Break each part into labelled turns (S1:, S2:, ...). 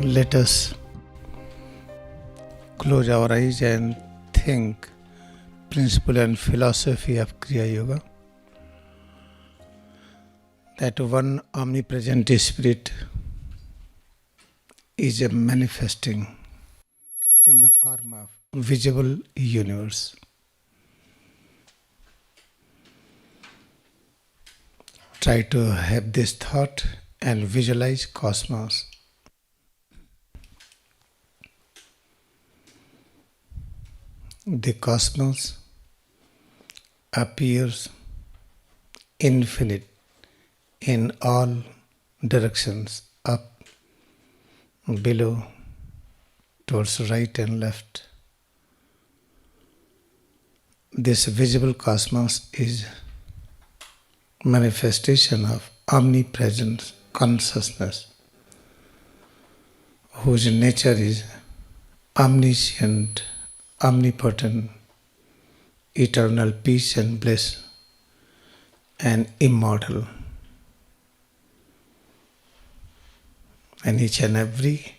S1: Let us close our eyes and think principle and philosophy of Kriyayoga. That one omnipresent spirit is a manifesting in the form of visible universe. Try to have this thought and visualize cosmos. The cosmos appears infinite in all directions, up, below, towards right and left. This visible cosmos is manifestation of omnipresent consciousness, whose nature is omniscient, omnipotent, eternal peace and bliss, and immortal. And each and every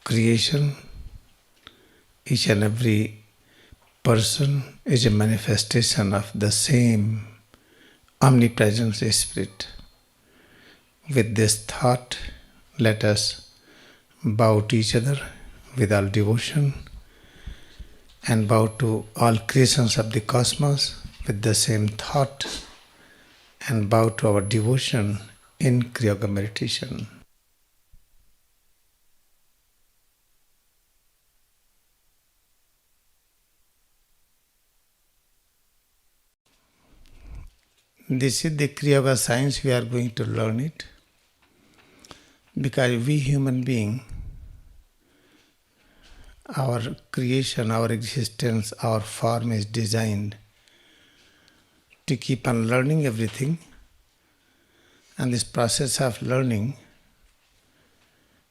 S1: creation, each and every person is a manifestation of the same omnipresent spirit. With this thought, let us bow to each other with all devotion and bow to all creations of the cosmos with the same thought and bow to our devotion in Kriyayoga meditation. This is the Kriyayoga science. We are going to learn it because we human beings, our creation, our existence, our form is designed to keep on learning everything, and this process of learning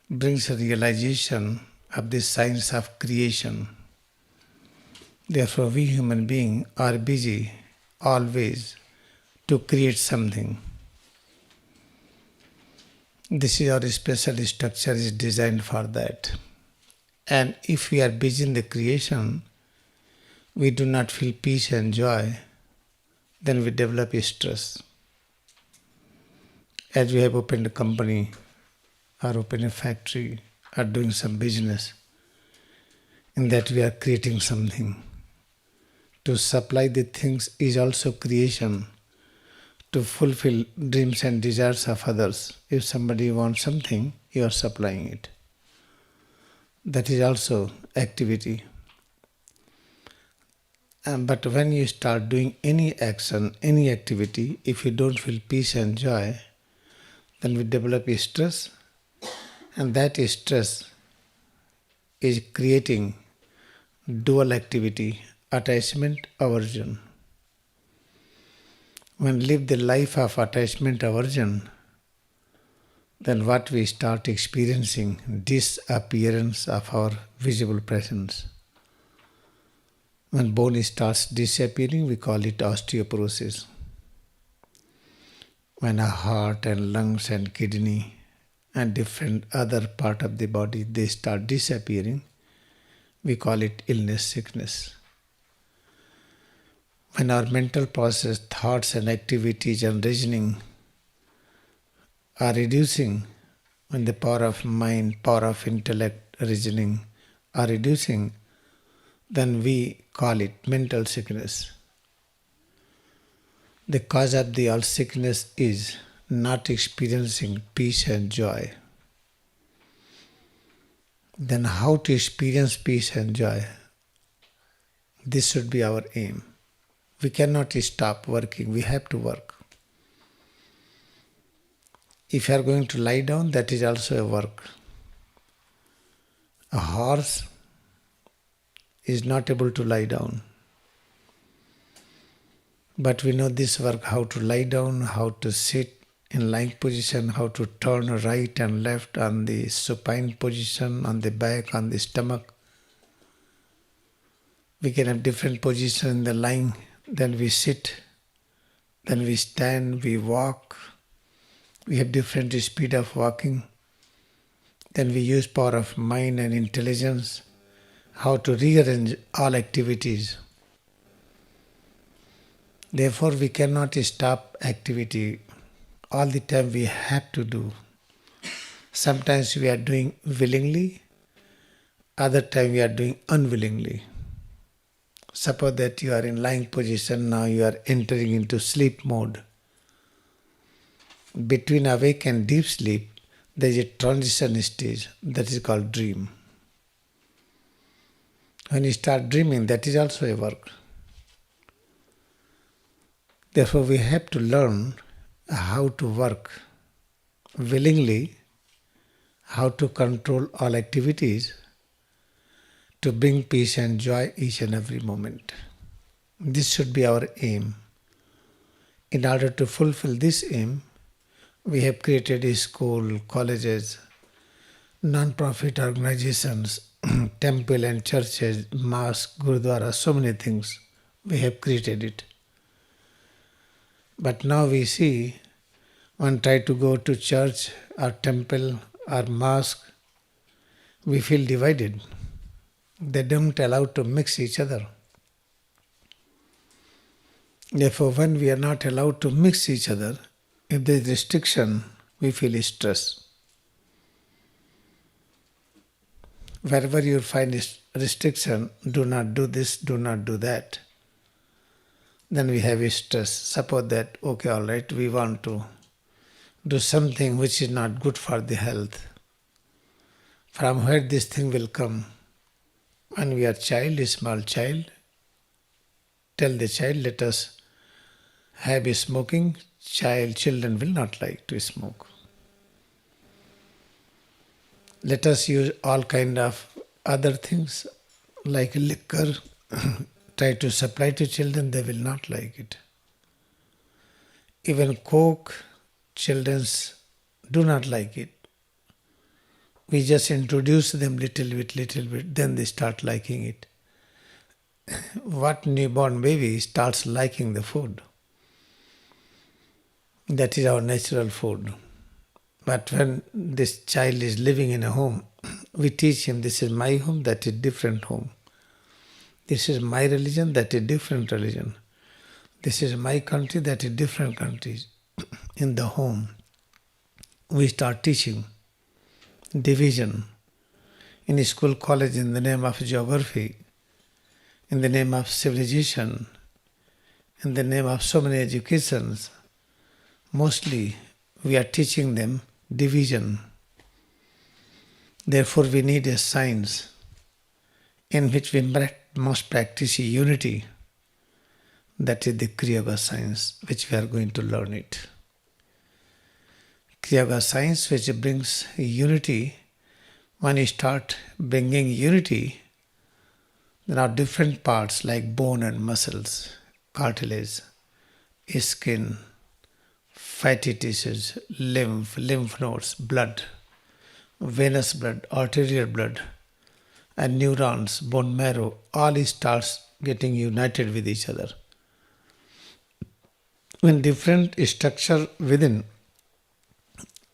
S1: brings a realization of the science of creation. Therefore, we human beings are busy always to create something. This is our special structure is designed for that. And if we are busy in the creation, we do not feel peace and joy, then we develop stress. As we have opened a company or opened a factory or doing some business, in that we are creating something. To supply the things is also creation. To fulfill dreams and desires of others. If somebody wants something, you are supplying it. That is also activity. But when you start doing any action, any activity, if you don't feel peace and joy, then we develop stress, and that stress is creating dual activity, attachment, aversion. When we live the life of attachment aversion, then what we start experiencing, disappearance of our visible presence. When bone starts disappearing, we call it osteoporosis. When our heart and lungs and kidney and different other part of the body, they start disappearing, we call it illness, sickness. When our mental process, thoughts and activities and reasoning are reducing, when the power of mind, power of intellect, reasoning are reducing, then we call it mental sickness. The cause of the all sickness is not experiencing peace and joy. Then how to experience peace and joy? This should be our aim. We cannot stop working, we have to work. If you are going to lie down, that is also a work. A horse is not able to lie down. But we know this work, how to lie down, how to sit in lying position, how to turn right and left on the supine position, on the back, on the stomach. We can have different positions in the lying. Then we sit, then we stand, we walk. We have different speed of walking. Then we use power of mind and intelligence, how to rearrange all activities. Therefore, we cannot stop activity. All the time we have to do. Sometimes we are doing willingly, other time we are doing unwillingly. Suppose that you are in lying position, now you are entering into sleep mode. Between awake and deep sleep, there is a transition stage that is called dream. When you start dreaming, that is also a work. Therefore, we have to learn how to work willingly, how to control all activities to bring peace and joy each and every moment. This should be our aim. In order to fulfill this aim, we have created a school, colleges, non-profit organizations, temple and churches, mosque, gurudwara, so many things. We have created it. But now we see one try to go to church or temple or mosque, we feel divided. They don't allow to mix each other. Therefore, when we are not allowed to mix each other, if there is restriction, we feel stress. Wherever you find restriction, do not do this, do not do that, then we have stress. Suppose that, okay, all right, we want to do something which is not good for the health. From where this thing will come? When we are child, a small child, tell the child, let us have a smoking. Children will not like to smoke. Let us use all kind of other things like liquor, try to supply to children, they will not like it. Even Coke, children do not like it. We just introduce them little bit, then they start liking it. What newborn baby starts liking the food? That is our natural food. But when this child is living in a home, we teach him this is my home, that is different home. This is my religion, that is different religion. This is my country, that is different countries. In the home, we start teaching division. In school, college, in the name of geography, in the name of civilization, in the name of so many educations, mostly we are teaching them division. Therefore, we need a science in which we must practice unity. That is the Kriyayoga science, which we are going to learn it. Kriyayoga science which brings unity. When you start bringing unity, there are different parts like bone and muscles, cartilage, skin, fatty tissues, lymph nodes, blood, venous blood, arterial blood, and neurons, bone marrow, all starts getting united with each other. When different structure within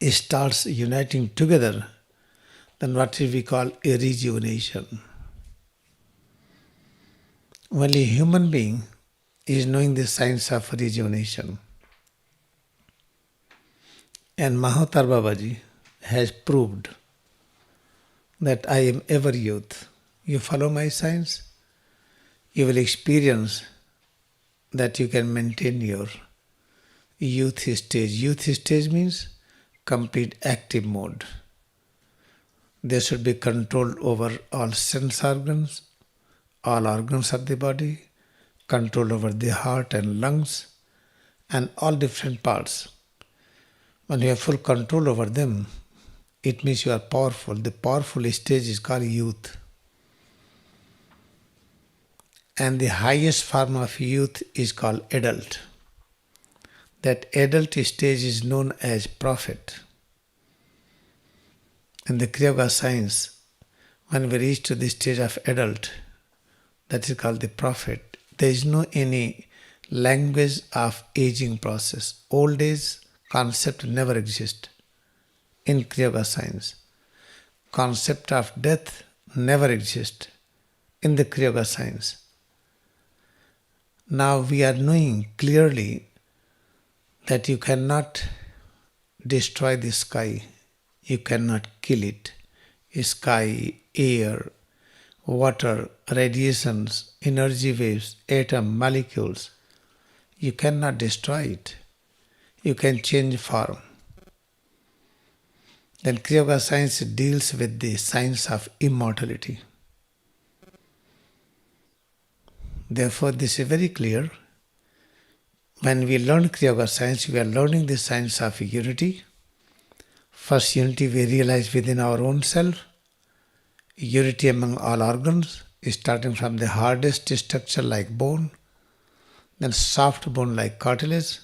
S1: starts uniting together, then what we call a rejuvenation. Only a human being is knowing the science of rejuvenation. And Mahatar Babaji has proved that I am ever youth. You follow my science, you will experience that you can maintain your youth stage. Youth stage means complete active mode. There should be control over all sense organs, all organs of the body, control over the heart and lungs, and all different parts. When you have full control over them, it means you are powerful. The powerful stage is called youth. And the highest form of youth is called adult. That adult stage is known as prophet. In the Kriyayoga science, when we reach to the stage of adult, that is called the prophet, there is no any language of aging process. Old age concept never exists in Kriyayoga science. concept of death never exists in the Kriyayoga science. Now we are knowing clearly that you cannot destroy the sky, you cannot kill it. Sky, air, water, radiations, energy waves, atom, molecules, you cannot destroy it. You can change form. Then Kriyayoga science deals with the science of immortality. Therefore, this is very clear. When we learn Kriyayoga science, we are learning the science of unity. First unity we realize within our own self, unity among all organs, starting from the hardest structure like bone, then soft bone like cartilage,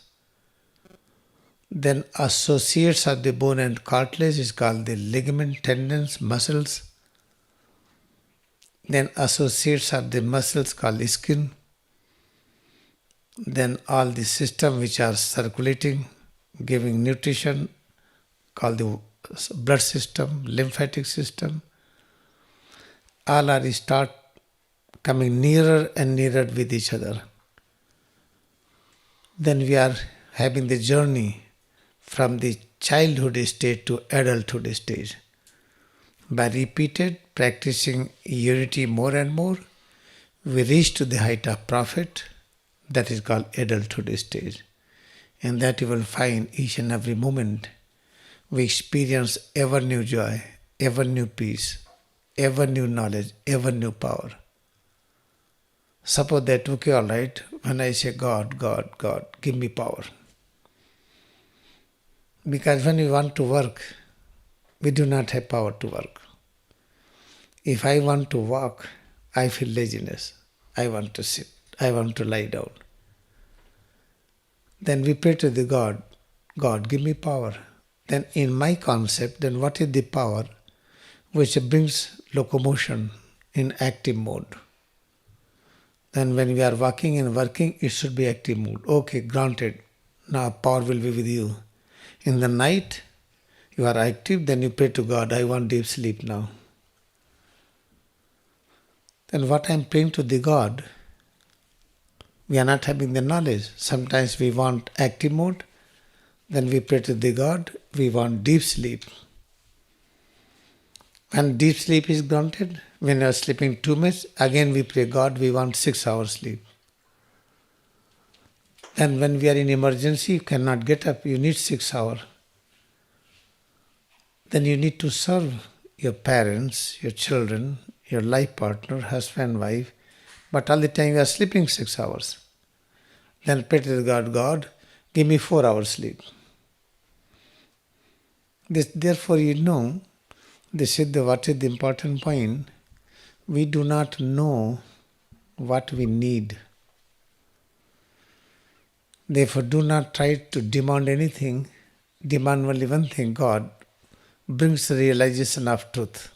S1: then associates of the bone and cartilage is called the ligament, tendons, muscles, then associates of the muscles called skin, then all the system which are circulating, giving nutrition called the blood system, lymphatic system, all are start coming nearer and nearer with each other. Then we are having the journey from the childhood stage to adulthood stage. By repeated practicing unity more and more, we reach to the height of prophet, that is called adulthood stage. And that you will find each and every moment we experience ever new joy, ever new peace, ever new knowledge, ever new power. Suppose that, okay, all right, when I say God, God, God, give me power. Because when we want to work, we do not have power to work. If I want to walk, I feel laziness. I want to sit. I want to lie down. Then we pray to the God, God, give me power. Then in my concept, then what is the power which brings locomotion in active mode? Then when we are walking and working, it should be active mode. Okay, granted. Now power will be with you. In the night, you are active, then you pray to God, I want deep sleep now. Then what I am praying to the God, we are not having the knowledge. Sometimes we want active mode, then we pray to the God, we want deep sleep. When deep sleep is granted, when you are sleeping too much, again we pray God, we want 6 hours sleep. And when we are in emergency, you cannot get up, you need 6 hours. Then you need to serve your parents, your children, your life partner, husband, wife, but all the time you are sleeping 6 hours. Then pray to God, God, give me 4 hours sleep. Therefore you know, what is the important point, we do not know what we need. Therefore do not try to demand anything, demand only one thing, God, brings the realization of truth.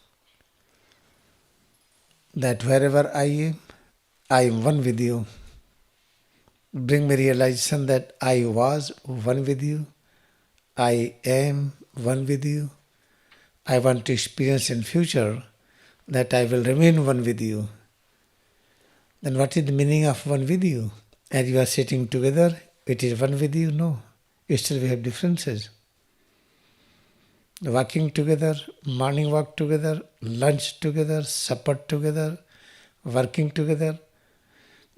S1: That wherever I am one with you. Bring me realization that I was one with you, I am one with you. I want to experience in future that I will remain one with you. Then what is the meaning of one with you? As you are sitting together, it is one with you? No. Still we have differences. Walking together, morning walk together, lunch together, supper together, working together.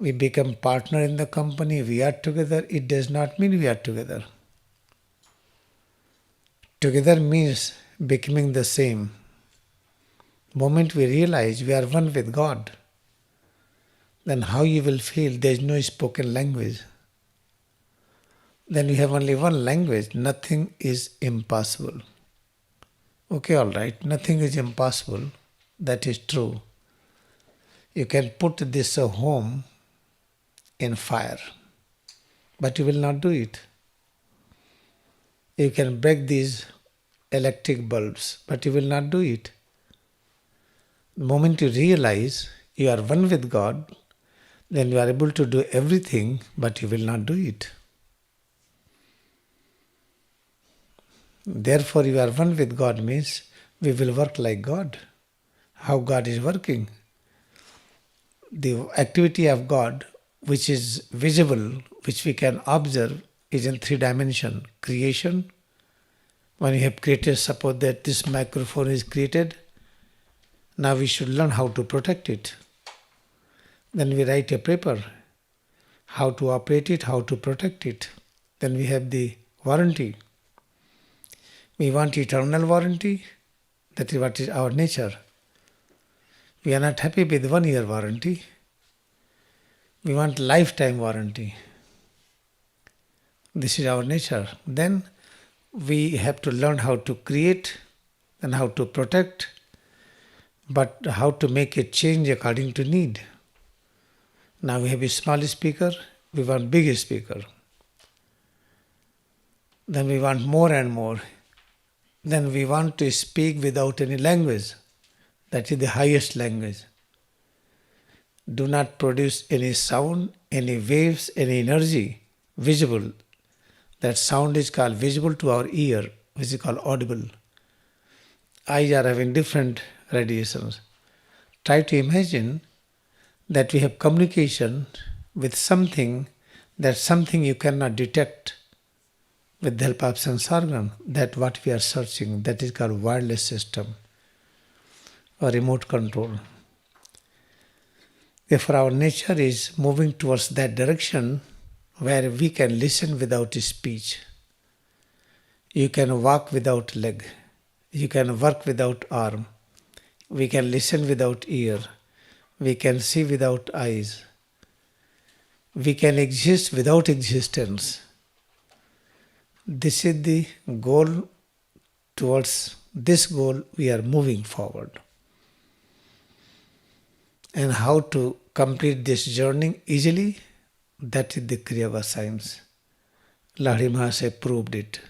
S1: We become partner in the company, we are together. It does not mean we are together. Together means becoming the same. Moment we realize we are one with God, then how you will feel there is no spoken language. Then we have only one language, nothing is impossible. Okay, all right, nothing is impossible, that is true. You can put this home in fire, but you will not do it. You can break these electric bulbs, but you will not do it. The moment you realize you are one with God, then you are able to do everything, but you will not do it. Therefore, you are one with God means we will work like God. How God is working. The activity of God, which is visible, which we can observe, is in 3 dimensions. Creation, when you have created, suppose that this microphone is created, now we should learn how to protect it. Then we write a paper, how to operate it, how to protect it. Then we have the warranty. We want eternal warranty. That is what is our nature. We are not happy with 1 year warranty. We want lifetime warranty. This is our nature. Then we have to learn how to create and how to protect, but how to make a change according to need. Now we have a small speaker, we want big speaker. Then we want more and more. Then we want to speak without any language. That is the highest language. Do not produce any sound, any waves, any energy visible. That sound is called visible to our ear, which is called audible. Eyes are having different radiations. Try to imagine that we have communication with something, that something you cannot detect with the help of sense organ. That what we are searching, that is called wireless system or remote control. Therefore our nature is moving towards that direction where we can listen without speech. You can walk without leg. You can work without arm. We can listen without ear. We can see without eyes. We can exist without existence. This is the goal. Towards this goal we are moving forward. And how to complete this journey easily? That is the Kriyayoga science. Lahiri Mahasaya proved it.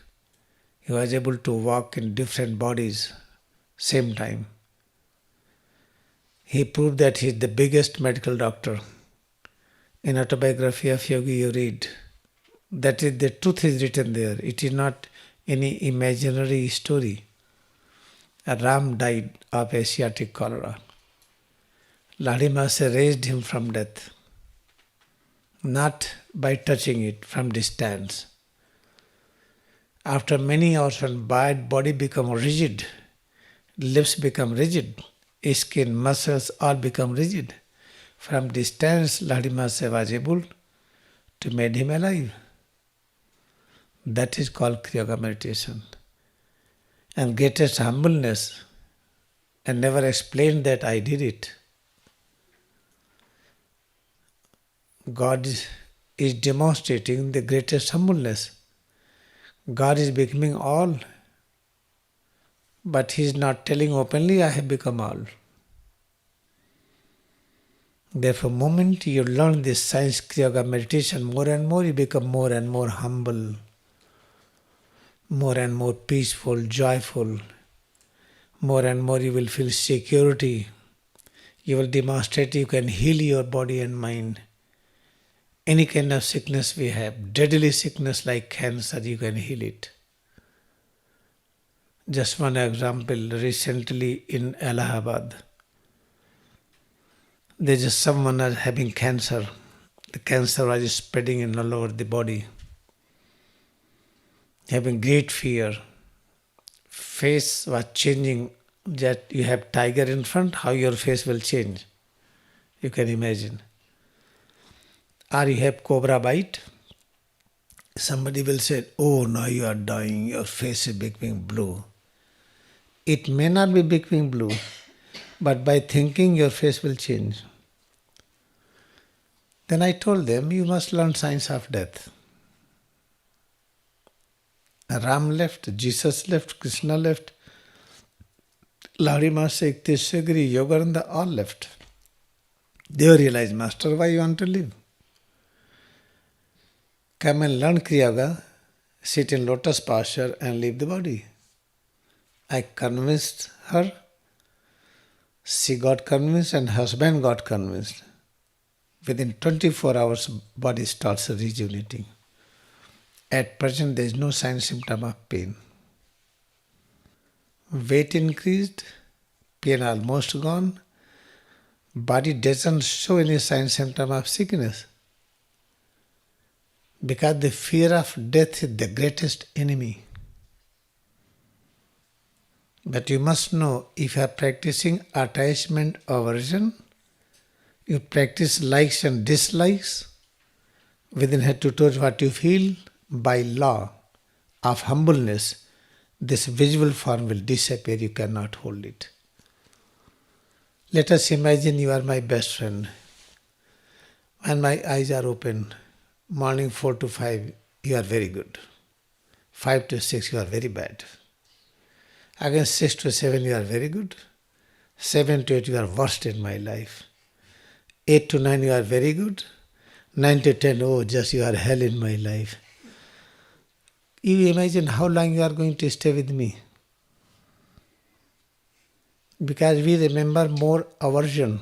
S1: He was able to walk in different bodies same time. He proved that he is the biggest medical doctor. In Autobiography of Yogi you read, that is the truth is written there. It is not any imaginary story. Ram died of Asiatic cholera. Lahiri Mahasaya raised him from death, not by touching it, from distance. After many hours when body become rigid, lips become rigid, skin, muscles all become rigid. From distance Lahiri Mahasaya was able to make him alive. That is called Kriyayoga meditation. And greatest humbleness, and never explained that I did it. God is demonstrating the greatest humbleness. God is becoming all, but He is not telling openly, I have become all. Therefore, moment you learn this science, Kriyayoga meditation, more and more you become more and more humble, more and more peaceful, joyful, more and more you will feel security. You will demonstrate you can heal your body and mind. Any kind of sickness we have, deadly sickness like cancer, you can heal it. Just one example, recently in Allahabad, there's just someone was having cancer. The cancer was spreading in all over the body. Having great fear. Face was changing, that you have tiger in front, how your face will change. You can imagine. Or you have cobra bite. Somebody will say, oh, now you are dying, your face is becoming blue. It may not be becoming blue, but by thinking your face will change. Then I told them, you must learn science of death. Ram left, Jesus left, Krishna left, Lahiri Mahasaya, Kriyayoga, Yogananda, all left. They realized, Master, why you want to live? Come and learn Kriyayoga, sit in lotus posture and leave the body. I convinced her, she got convinced and husband got convinced. Within 24 hours, body starts rejuvenating. At present, there is no sign symptom of pain. weight increased, pain almost gone, body doesn't show any sign symptom of sickness. Because the fear of death is the greatest enemy. But you must know, if you are practicing attachment aversion, you practice likes and dislikes, within head to toes what you feel, by law of humbleness, this visual form will disappear, you cannot hold it. Let us imagine you are my best friend. When my eyes are open, morning 4 to 5, you are very good. 5 to 6, you are very bad. Again 6 to 7, you are very good. 7 to 8, you are worst in my life. 8 to 9, you are very good. 9 to 10, oh, just you are hell in my life. You imagine how long you are going to stay with me. Because we remember more aversion.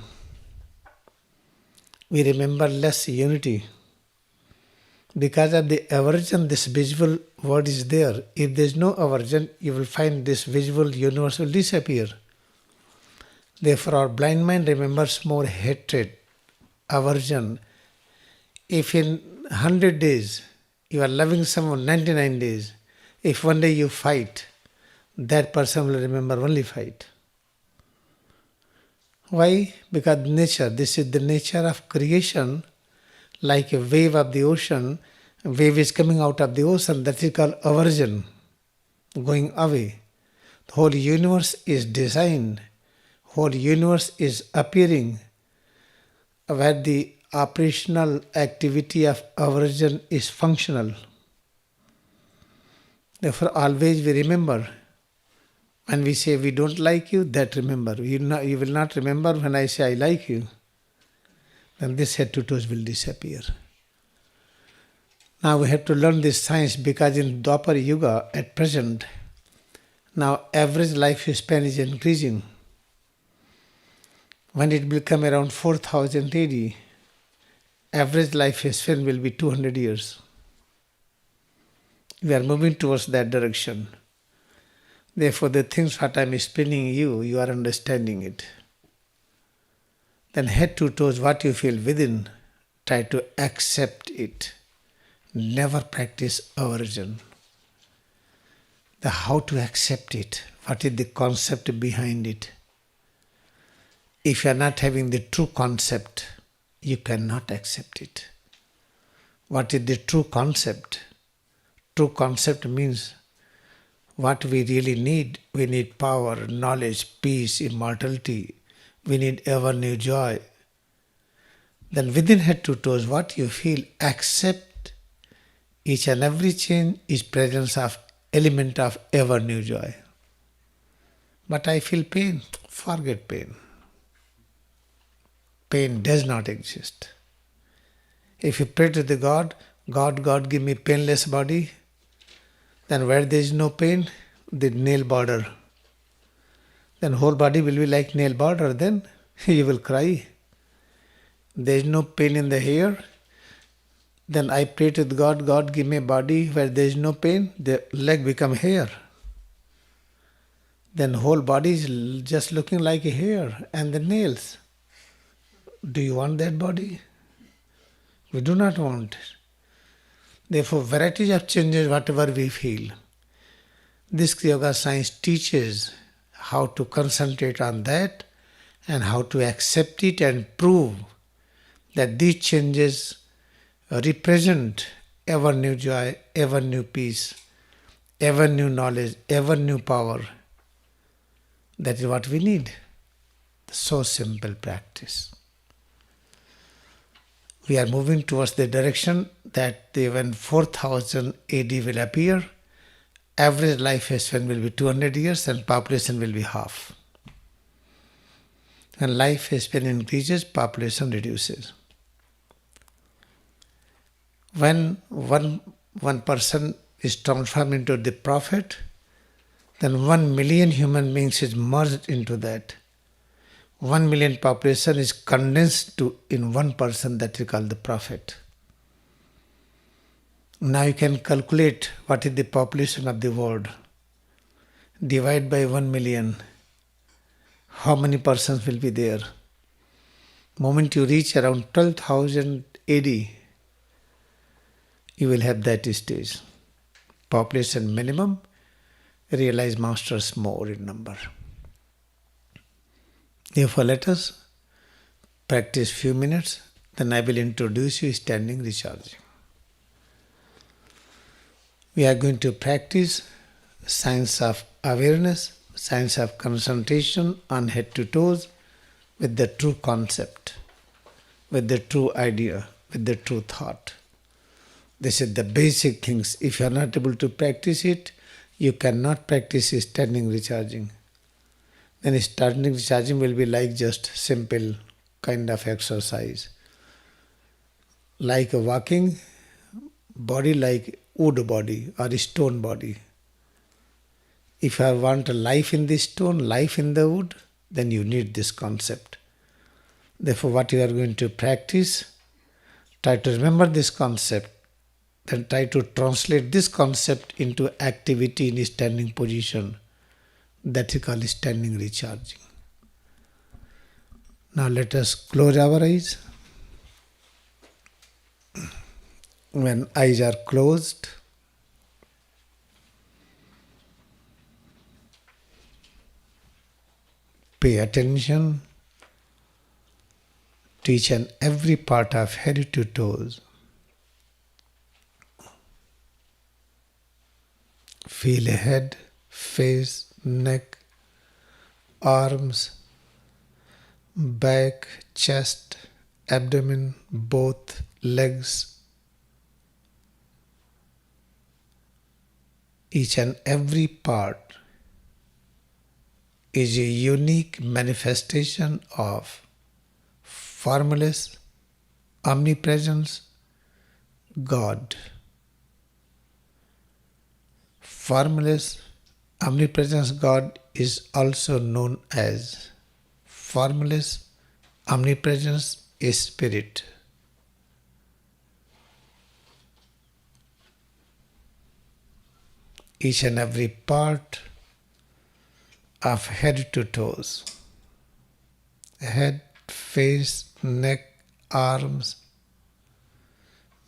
S1: We remember less unity. Because of the aversion, this visual world is there. If there is no aversion, you will find this visual universe will disappear. Therefore, our blind mind remembers more hatred, aversion. If in 100 days you are loving someone 99 days, if one day you fight, that person will remember only fight. Why? Because nature, this is the nature of creation. Like a wave of the ocean, a wave is coming out of the ocean, that is called aversion, going away. The whole universe is designed, whole universe is appearing, where the operational activity of aversion is functional. Therefore, always we remember. When we say we don't like you, that remember. You will not remember when I say I like you. Then this head to toes will disappear. Now we have to learn this science, because in Dwapar Yuga at present, now average lifespan is increasing. When it will come around 4000 AD, average lifespan will be 200 years. We are moving towards that direction. Therefore, the things what I am explaining you are understanding it. Then head to toes, what you feel within, try to accept it. Never practice aversion. The how to accept it, what is the concept behind it. If you are not having the true concept, you cannot accept it. What is the true concept? True concept means what we really need. We need power, knowledge, peace, immortality. We need ever new joy. Then within head to toes, what you feel, accept each and every change is presence of element of ever new joy. But I feel pain. Forget pain. Pain does not exist. If you pray to the God, God, give me painless body, then where there is no pain, the nail border. Then whole body will be like nail border, then you will cry. There is no pain in the hair. Then I pray to God, give me a body where there is no pain, the leg become hair. Then whole body is just looking like a hair and the nails. Do you want that body? We do not want it. Therefore, varieties of changes, whatever we feel. This Kriyayoga science teaches how to concentrate on that and how to accept it and prove that these changes represent ever new joy, ever new peace, ever new knowledge, ever new power. That is what we need. So simple practice. We are moving towards the direction that when 4000 AD will appear, average lifespan will be 200 years and population will be half. When lifespan increases, population reduces. When one person is transformed into the prophet, then 1 million human beings is merged into that. 1 million population is condensed in one person, that is called the prophet. Now you can calculate what is the population of the world. Divide by 1 million. How many persons will be there? Moment you reach around 12,000 AD, you will have that stage. Population minimum, realize masters more in number. Therefore, let us practice few minutes, then I will introduce you standing recharging. We are going to practice science of awareness, science of concentration on head to toes with the true concept, with the true idea, with the true thought. This is the basic things. If you are not able to practice it, you cannot practice standing recharging. Then standing recharging will be like just simple kind of exercise. Like a walking body, like wood body or stone body. If you want a life in the stone, life in the wood, then you need this concept. Therefore, what you are going to practice, try to remember this concept, then try to translate this concept into activity in a standing position. That is called standing recharging. Now let us close our eyes. When eyes are closed, pay attention to each and every part of head to toes. Feel a head, face, neck, arms, back, chest, abdomen, both legs. Each and every part is a unique manifestation of formless omnipresence, God. Formless omnipresence God is also known as formless omnipresence is Spirit. Each and every part of head to toes, head, face, neck, arms,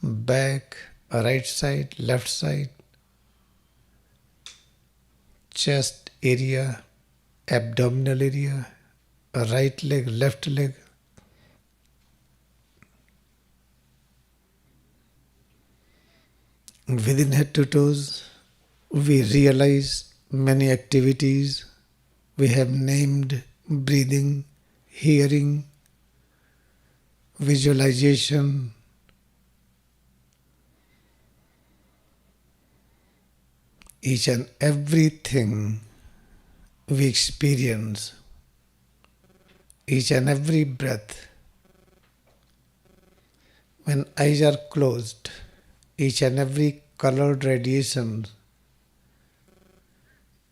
S1: back, right side, left side, chest area, abdominal area, right leg, left leg, within head to toes, we realize many activities. We have named breathing, hearing, visualization, each and everything we experience, each and every breath. When eyes are closed, each and every colored radiation,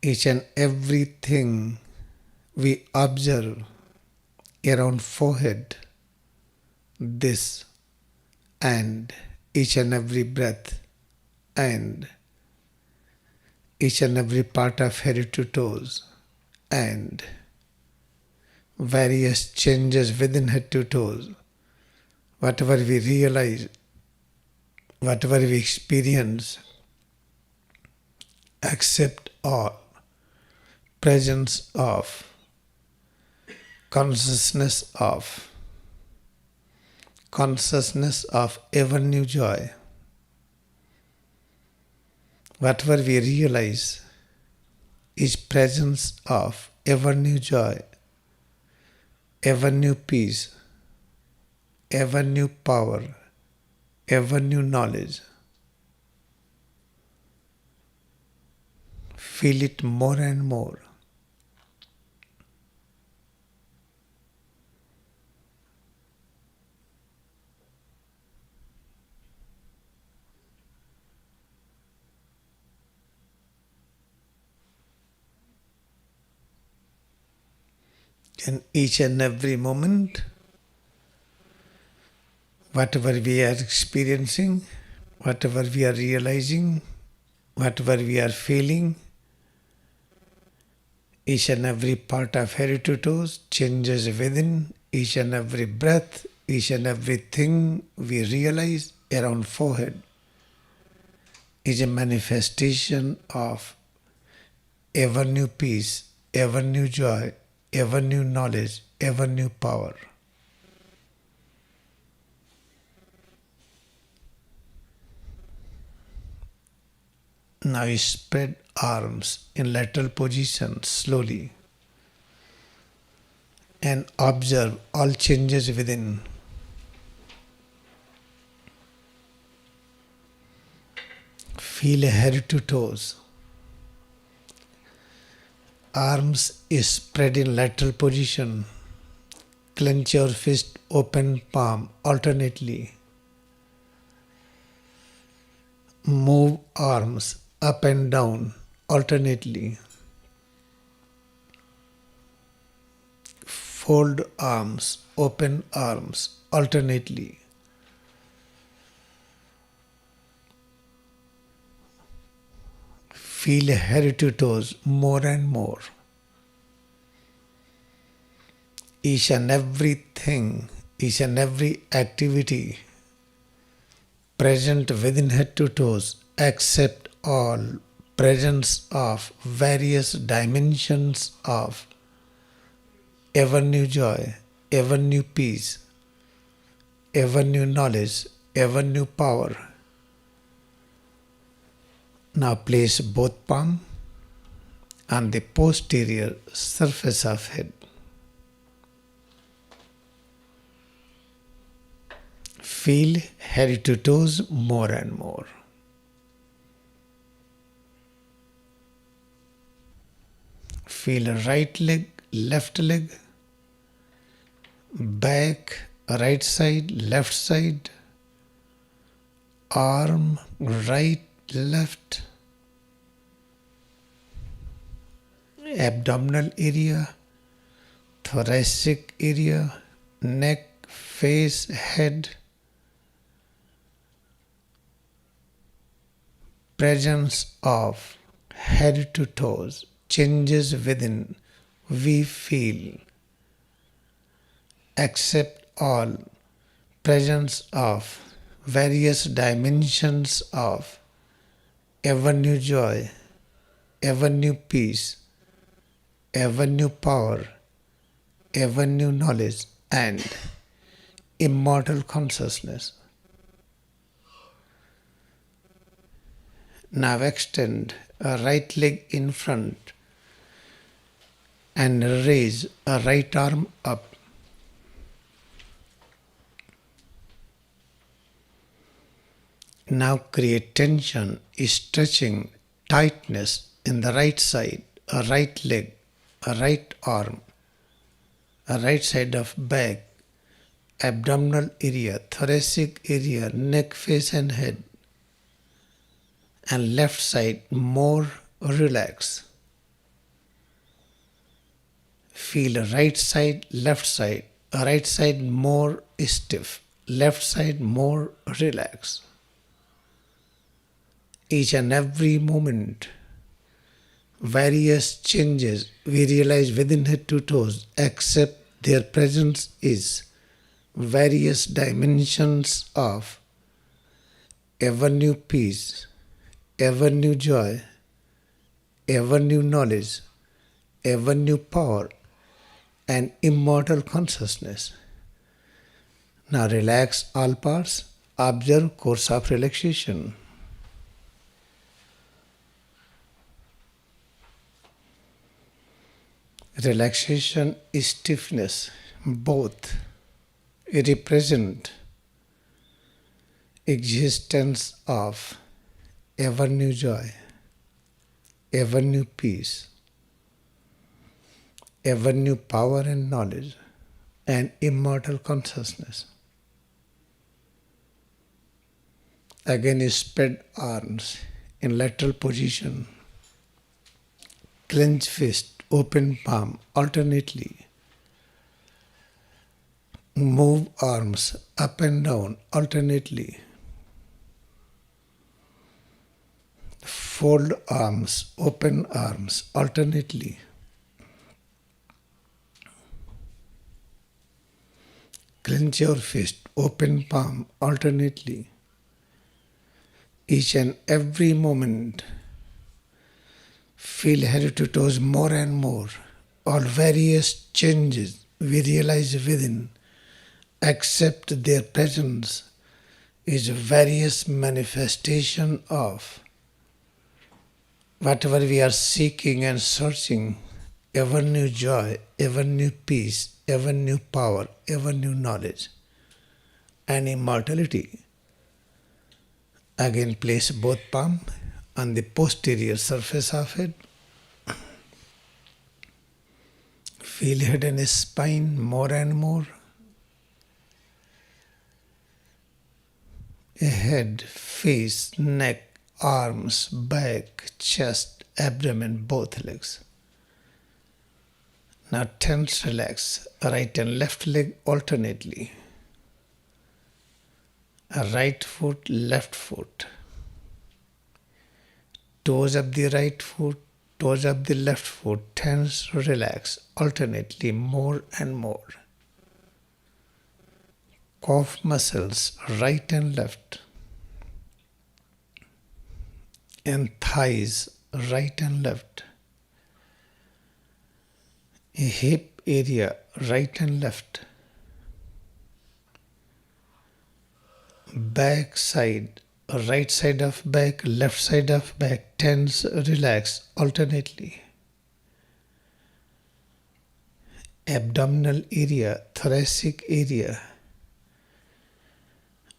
S1: each and everything we observe around forehead, this, and each and every breath, and each and every part of head to toes, and various changes within head to toes, whatever we realize, whatever we experience, accept all. Presence of, consciousness of ever new joy. Whatever we realize is presence of ever new joy, ever new peace, ever new power, ever new knowledge. Feel it more and more. In each and every moment, whatever we are experiencing, whatever we are realizing, whatever we are feeling, Each and every part of head to toes changes within. Each and every breath, each and everything we realize around forehead is a manifestation of ever new peace, ever new joy, ever new knowledge, ever new power. Now you spread arms in lateral position slowly and observe all changes within. Feel head to toes. Arms is spread in lateral position. Clench your fist, open palm alternately. Move arms up and down alternately. Fold arms, open arms alternately. Feel head to toes more and more. Each and everything, each and every activity present within head to toes, except all presence of various dimensions of ever new joy, ever new peace, ever new knowledge, ever new power. Now place both palms on the posterior surface of head. Feel head to toes more and more. Feel right leg, left leg, back, right side, left side, arm, right, left, abdominal area, thoracic area, neck, face, head. Presence of head to toes, changes within, we feel, accept all presence of various dimensions of ever new joy, ever new peace, ever new power, ever new knowledge, and immortal consciousness. Now extend a right leg in front and raise a right arm up. Now create tension, stretching, tightness in the right side, a right leg, a right arm, a right side of back, abdominal area, thoracic area, neck, face and head. And left side more relaxed. Feel right side, left side, right side more stiff, left side more relaxed. Each and every moment, various changes we realize within head to toes, except their presence is various dimensions of ever new peace, ever new joy, ever new knowledge, ever new power, and immortal consciousness. Now relax all parts, observe course of relaxation. Relaxation is stiffness, both represent existence of ever new joy, ever new peace, ever new power and knowledge, and immortal consciousness. Again, you spread arms in lateral position, clench fist, open palm alternately. Move arms up and down alternately. Fold arms, open arms alternately. Clench your fist, open palm alternately. Each and every moment, feel head to toes more and more. All various changes we realize within, accept their presence, is various manifestation of whatever we are seeking and searching, ever new joy, ever new peace, ever new power, ever new knowledge, and immortality. Again, place both palms on the posterior surface of it. Feel head and spine more and more. Head, face, neck, arms, back, chest, abdomen, both legs. Now tense, relax. Right and left leg alternately. Right foot, left foot. Toes up the right foot, toes up the left foot. Tense, relax. Alternately, more and more. Calf muscles, right and left. And thighs, right and left. Hip area, right and left. Back side, right side of back, left side of back. Tense, relax, alternately. Abdominal area, thoracic area.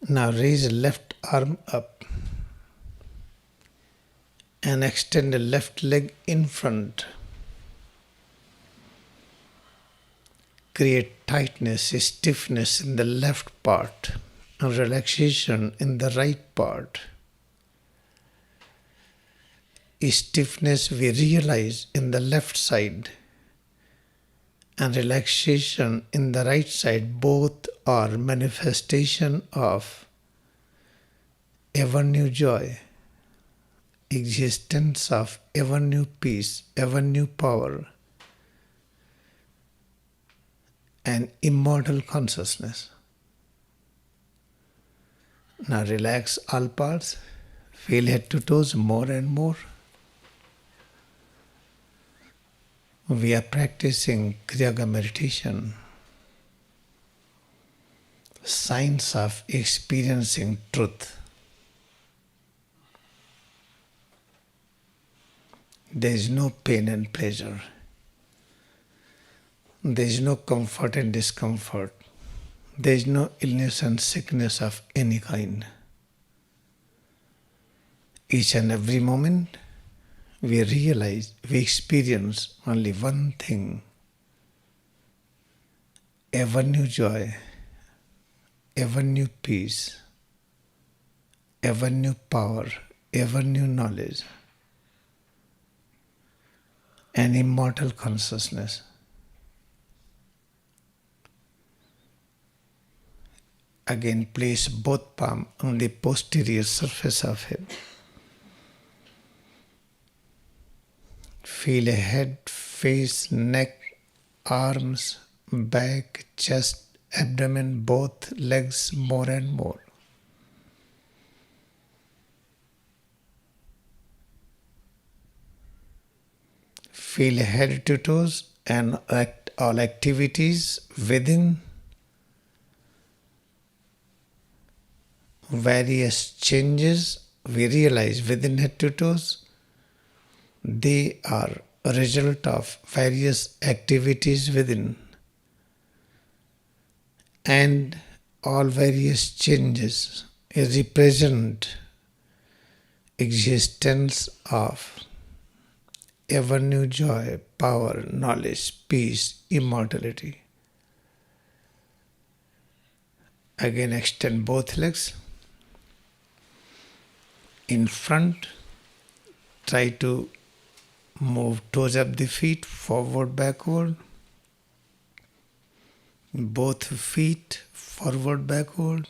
S1: Now raise left arm up and extend the left leg in front. Create tightness, stiffness in the left part and relaxation in the right part. Stiffness we realize in the left side and relaxation in the right side. Both are manifestation of ever new joy, existence of ever new peace, ever new power, and immortal consciousness. Now relax all parts, feel head to toes more and more. We are practicing Kriyayoga meditation, science of experiencing truth. There is no pain and pleasure. There is no comfort and discomfort. There is no illness and sickness of any kind. Each and every moment, we realize, we experience only one thing: ever new joy, ever new peace, ever new power, ever new knowledge, and immortal consciousness. Again, place both palms on the posterior surface of head. Feel head, face, neck, arms, back, chest, abdomen, both legs more and more. Feel head to toes and all activities within. Various changes we realize within head to toes. They are a result of various activities within, and all various changes represent existence of ever new joy, power, knowledge, peace, immortality. Again, extend both legs in front. Try to move toes up the feet, forward, backward. Both feet, forward, backward.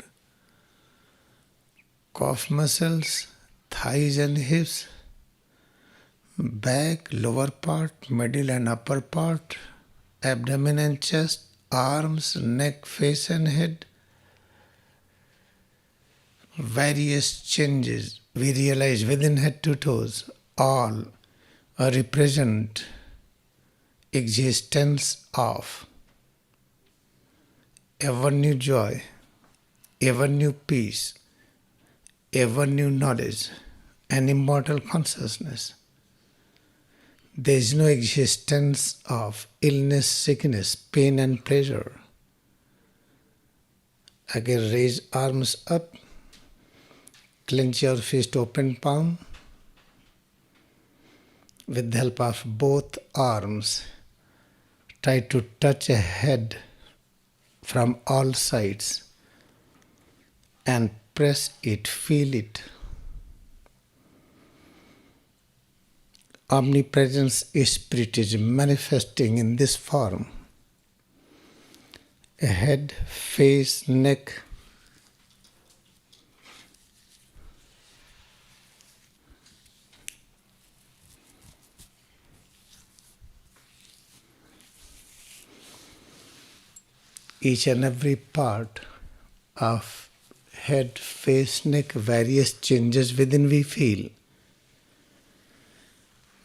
S1: Calf muscles, thighs and hips. Back, lower part, middle and upper part. Abdomen and chest, arms, neck, face and head, various changes we realize within head to toes, all represent existence of ever new joy, ever new peace, ever new knowledge, and immortal consciousness. There is no existence of illness, sickness, pain, and pleasure. Again, raise arms up, clench your fist, open palm. With the help of both arms, try to touch a head from all sides and press it, feel it. Omnipresence Spirit is manifesting in this form. A head, face, neck, each and every part of head, face, neck, various changes within we feel.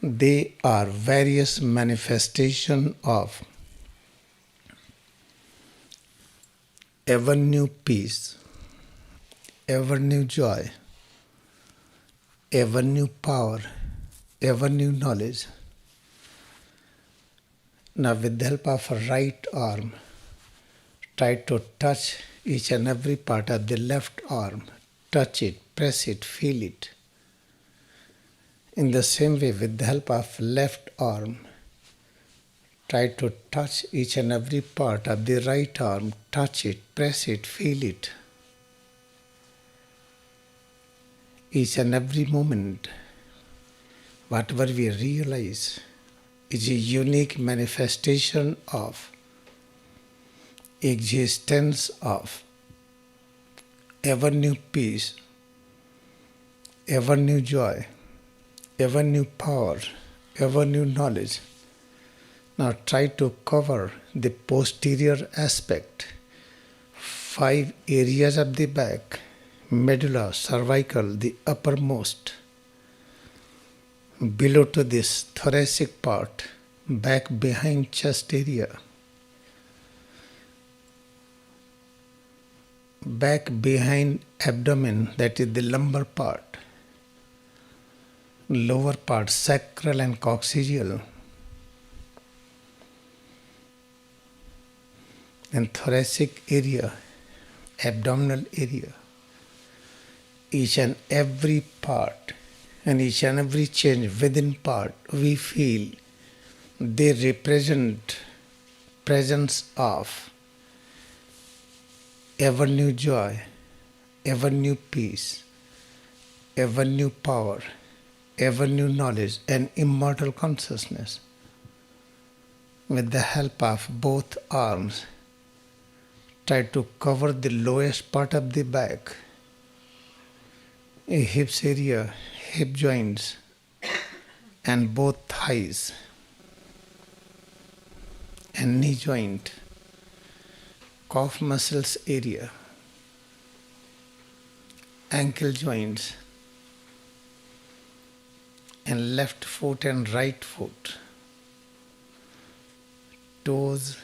S1: They are various manifestation of ever new peace, ever new joy, ever new power, ever new knowledge. Now with the help of a right arm, try to touch each and every part of the left arm. Touch it, press it, feel it. In the same way, with the help of left arm, try to touch each and every part of the right arm. Touch it, press it, feel it. Each and every moment, whatever we realize is a unique manifestation of existence of ever new peace, ever new joy, ever new power, ever new knowledge. Now try to cover the posterior aspect, 5 areas of the back, medulla, cervical, the uppermost, below to this thoracic part, back behind chest area, back behind abdomen, that is the lumbar part, lower part, sacral and coccygeal, and thoracic area, abdominal area. Each and every part and each and every change within part we feel, they represent presence of ever new joy, ever new peace, ever new power, ever new knowledge and immortal consciousness. With the help of both arms, try to cover the lowest part of the back, hips area, hip joints, and both thighs, and knee joint, calf muscles area, ankle joints, and left foot and right foot, toes,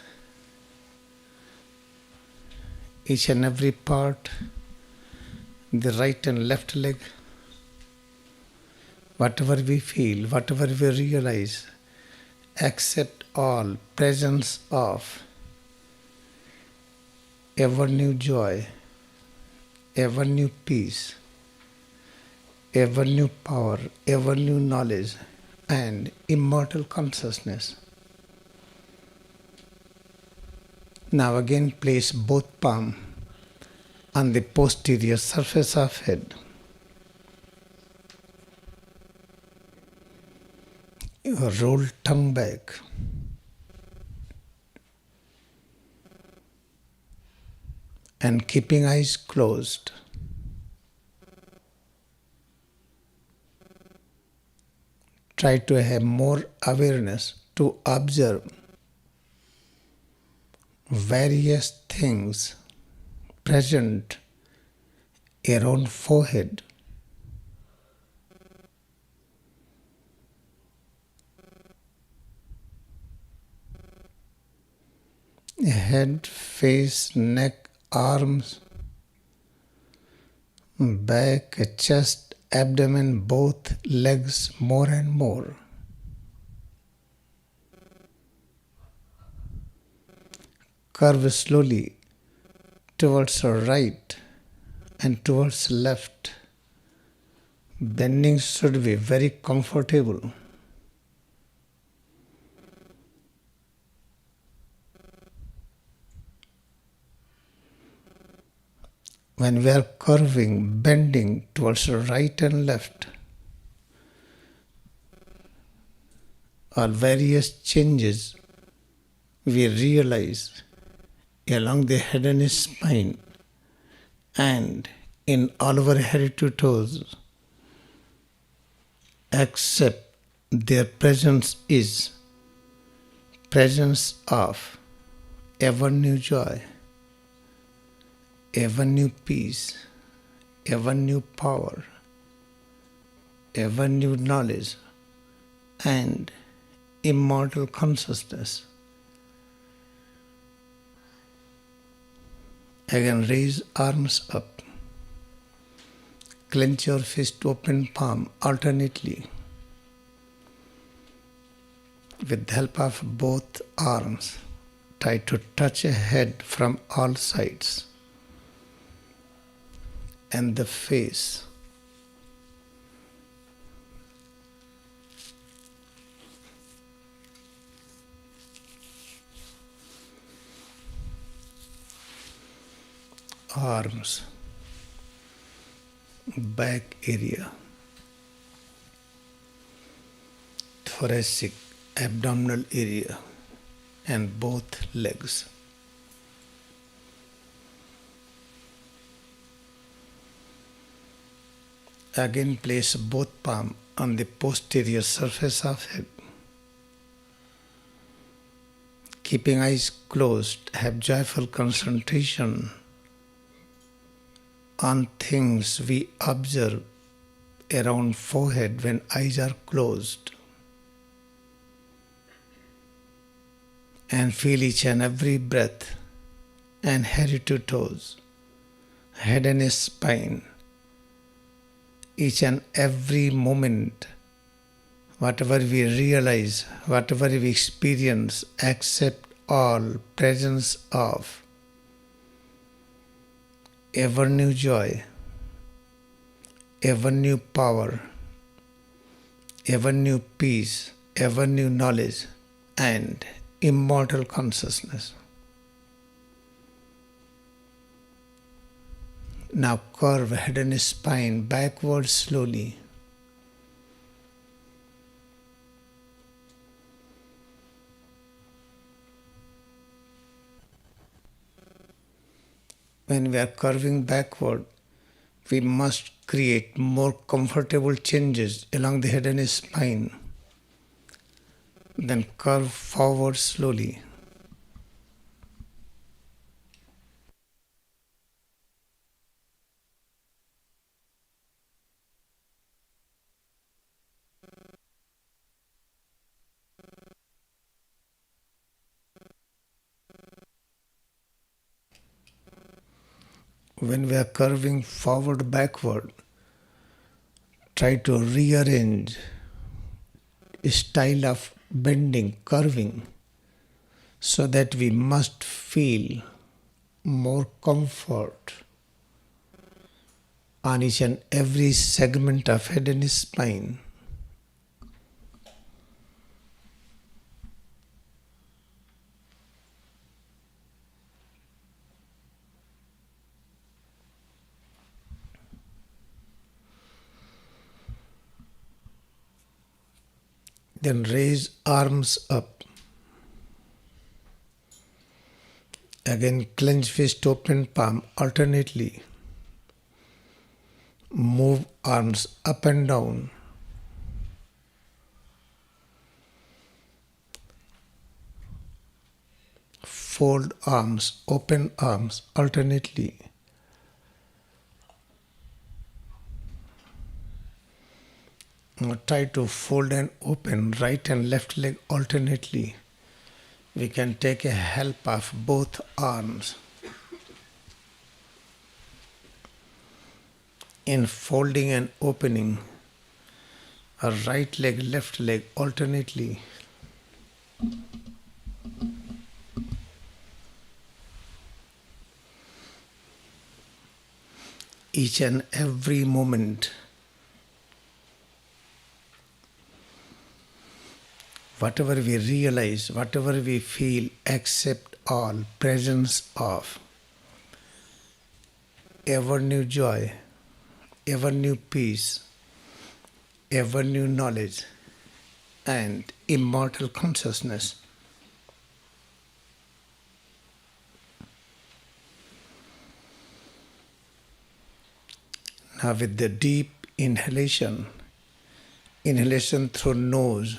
S1: each and every part, the right and left leg, whatever we feel, whatever we realize, accept all presence of ever new joy, ever new peace, ever new power, ever new knowledge, and immortal consciousness. Now again place both palms on the posterior surface of head. Roll tongue back. And keeping eyes closed, try to have more awareness to observe various things present around forehead. Head, face, neck, arms, back, chest, abdomen, both legs, more and more. Curve slowly towards the right and towards left. Bending should be very comfortable. When we are curving, bending towards the right and left, or various changes we realize along the head and spine and in all our head to toes, except their presence is presence of ever new joy, ever new peace, ever new power, ever new knowledge, and immortal consciousness. Again, raise arms up. Clench your fist, open palm alternately. With the help of both arms, try to touch a head from all sides and the face. Arms, back area, thoracic, abdominal area, and both legs. Again, place both palms on the posterior surface of head. Keeping eyes closed, have joyful concentration on things we observe around forehead when eyes are closed. And feel each and every breath and head to toes, head and spine, each and every moment, whatever we realize, whatever we experience, accept all presence of ever new joy, ever new power, ever new peace, ever new knowledge, and immortal consciousness. Now curve head and spine backward slowly. When we are curving backward, we must create more comfortable changes along the head and spine. Then curve forward slowly. When we are curving forward backward, try to rearrange style of bending, curving, so that we must feel more comfort on each and every segment of head and spine. Then raise arms up. Again, clench fist, open palm alternately. Move arms up and down. fold arms, open arms alternately. Now try to fold and open right and left leg alternately. We can take a help of both arms. In folding and opening, a right leg, left leg alternately. Each and every moment, whatever we realize, whatever we feel, accept all, presence of ever new joy, ever new peace, ever new knowledge, and immortal consciousness. Now with the deep inhalation through nose,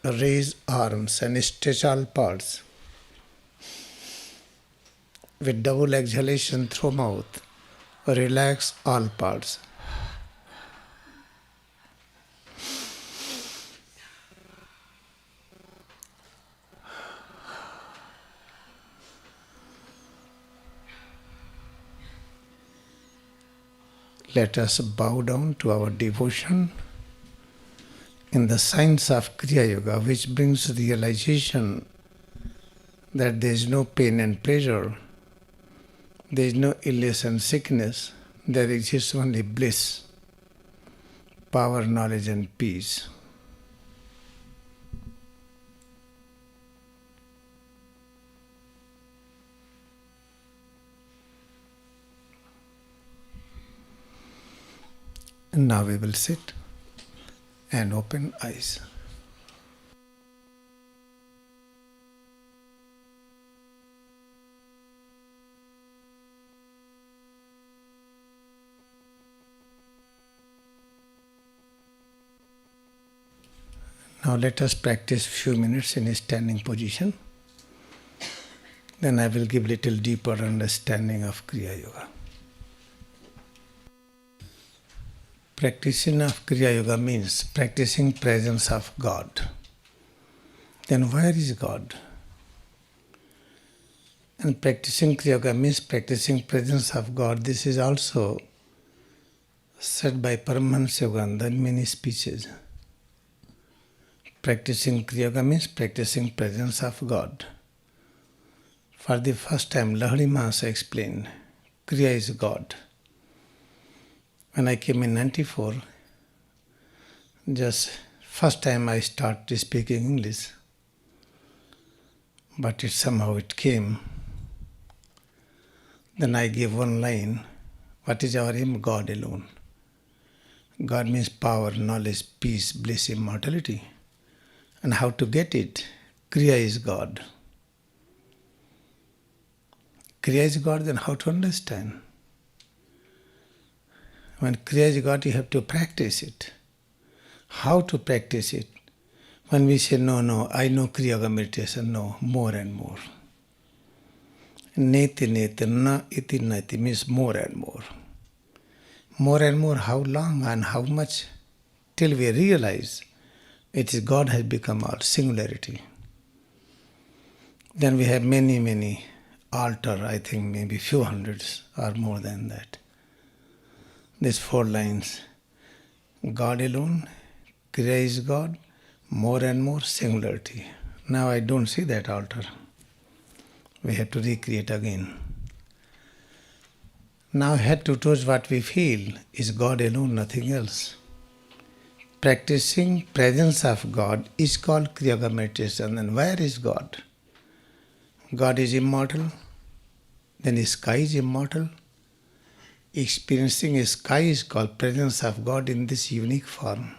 S1: raise arms and stretch all parts. With double exhalation through mouth, relax all parts. Let us bow down to our devotion in the science of Kriyayoga, which brings realization that there is no pain and pleasure, there is no illness and sickness, there exists only bliss, power, knowledge and peace. And now we will sit and open eyes. Now let us practice few minutes in a standing position. Then I will give little deeper understanding of Kriya Yoga. Practicing of Kriya Yoga means practicing presence of God. Then where is God? And practicing Kriya Yoga means practicing presence of God. This is also said by Paramahansa Yogananda in many speeches. Practicing Kriya Yoga means practicing presence of God. For the first time, Lahari Mahasa explained, Kriya is God. When I came in 94, just first time I started speaking English, but somehow it came. Then I gave one line, what is our aim? God alone. God means power, knowledge, peace, bliss, immortality. And how to get it? Kriya is God. Kriya is God, then how to understand? When Kriya is God, you have to practice it. How to practice it? When we say, no, I know Kriya Yoga meditation, no, more and more. Neti neti na iti nati means more and more. More and more, how long and how much? Till we realize it is God has become our singularity. Then we have many altar, I think maybe few hundreds or more than that. These 4 lines, God alone, Kriya is God, more and more singularity. Now I don't see that altar. We have to recreate again. Now head to toes what we feel is God alone, nothing else. Practicing presence of God is called Kriya Yoga meditation. And where is God? God is immortal. Then the sky is immortal. Experiencing a sky is called presence of God in this unique form.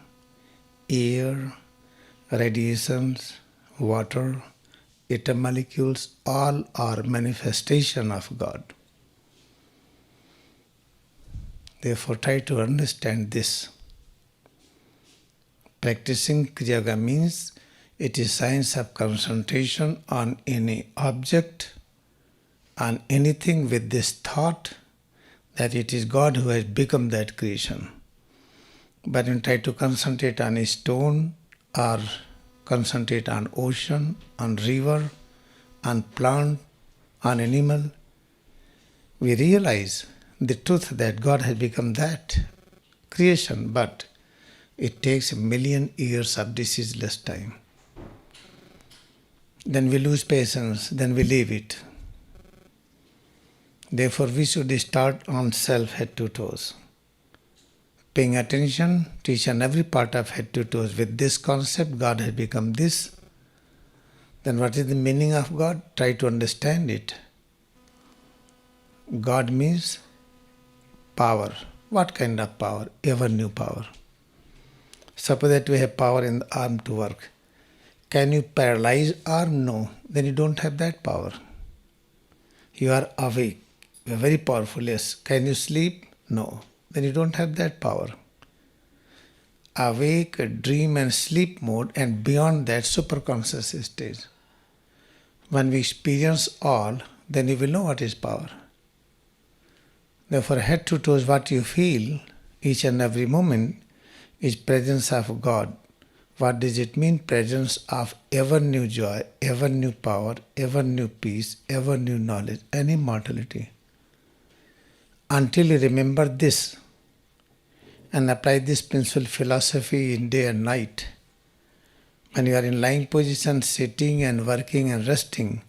S1: Air, radiations, water, atom molecules, all are manifestation of God. Therefore, try to understand this. Practicing Kriya Yoga means It is science of concentration on any object, on anything with this thought that it is God who has become that creation. But when you try to concentrate on a stone or concentrate on ocean, on river, on plant, on animal, we realize the truth that God has become that creation, but it takes 1,000,000 years of diseaseless time. Then we lose patience, then we leave it. Therefore, we should start on self head to toes, paying attention to each and every part of head to toes. With this concept, God has become this. Then what is the meaning of God? Try to understand it. God means power. What kind of power? Ever new power. Suppose that we have power in the arm to work. Can you paralyze arm? No. Then you don't have that power. You are awake. You are very powerful. Yes. Can you sleep? No. Then you don't have that power. Awake, dream and sleep mode, and beyond that superconscious stage. When we experience all, then you will know what is power. Therefore, head to toes, what you feel each and every moment is presence of God. What does it mean? Presence of ever new joy, ever new power, ever new peace, ever new knowledge and immortality. Until you remember this and apply this principle philosophy in day and night, when you are in lying position, sitting and working and resting,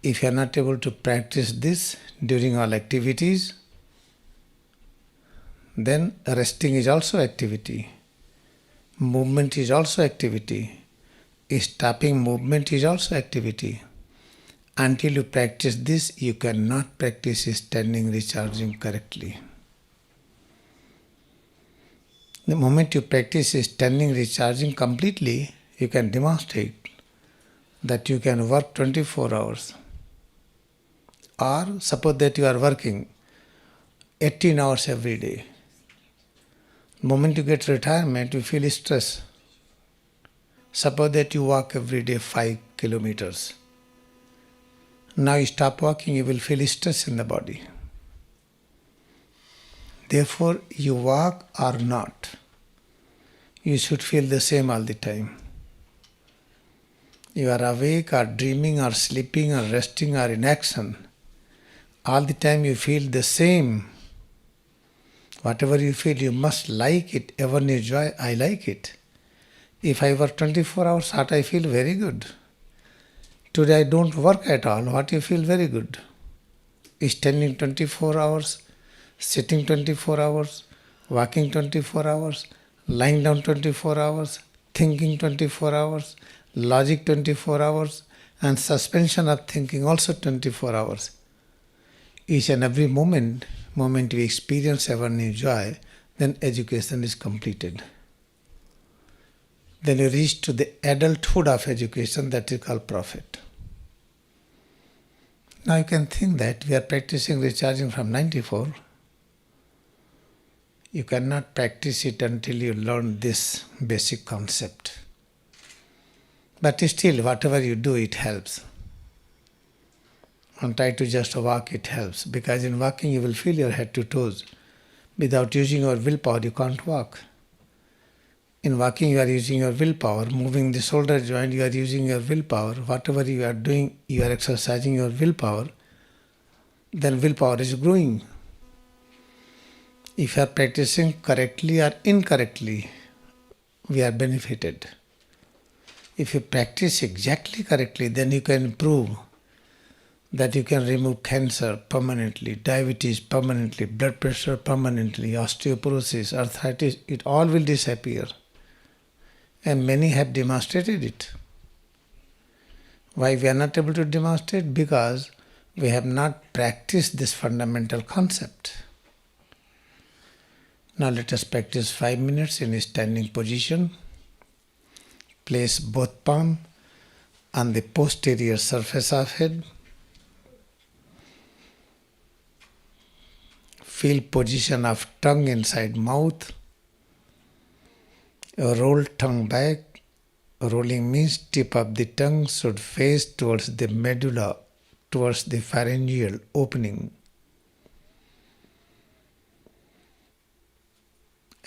S1: if you are not able to practice this during all activities, then resting is also activity. Movement is also activity. Stopping movement is also activity. Until you practice this, you cannot practice standing recharging correctly. The moment you practice standing recharging completely, you can demonstrate that you can work 24 hours. Or suppose that you are working 18 hours every day. The moment you get retirement, you feel stress. Suppose that you walk every day 5 kilometers. Now you stop walking, you will feel stress in the body. Therefore, you walk or not, you should feel the same all the time. You are awake or dreaming or sleeping or resting or in action. All the time you feel the same. Whatever you feel, you must like it. Ever new joy, I like it. If I work 24 hours, what I feel very good. Today I don't work at all, what you feel very good. Standing 24 hours, sitting 24 hours, walking 24 hours, lying down 24 hours, thinking 24 hours, logic 24 hours, and suspension of thinking also 24 hours. Each and every moment we experience ever new joy, then education is completed. Then you reach to the adulthood of education, that is called profit. Now you can think that we are practicing recharging from 94. You cannot practice it until you learn this basic concept. But still, whatever you do, it helps. And try to just walk, it helps. Because in walking, you will feel your head to toes. Without using your willpower, you can't walk. In walking, you are using your willpower. Moving the shoulder joint, you are using your willpower. Whatever you are doing, you are exercising your willpower. Then willpower is growing. If you are practicing correctly or incorrectly, we are benefited. If you practice exactly correctly, then you can prove that you can remove cancer permanently, diabetes permanently, blood pressure permanently, osteoporosis, arthritis, it all will disappear. And many have demonstrated it. Why we are not able to demonstrate? Because we have not practiced this fundamental concept. Now let us practice 5 minutes in a standing position. Place both palms on the posterior surface of head. Feel position of tongue inside mouth. Roll tongue back, Rolling means tip of the tongue should face towards the medulla, towards the pharyngeal opening.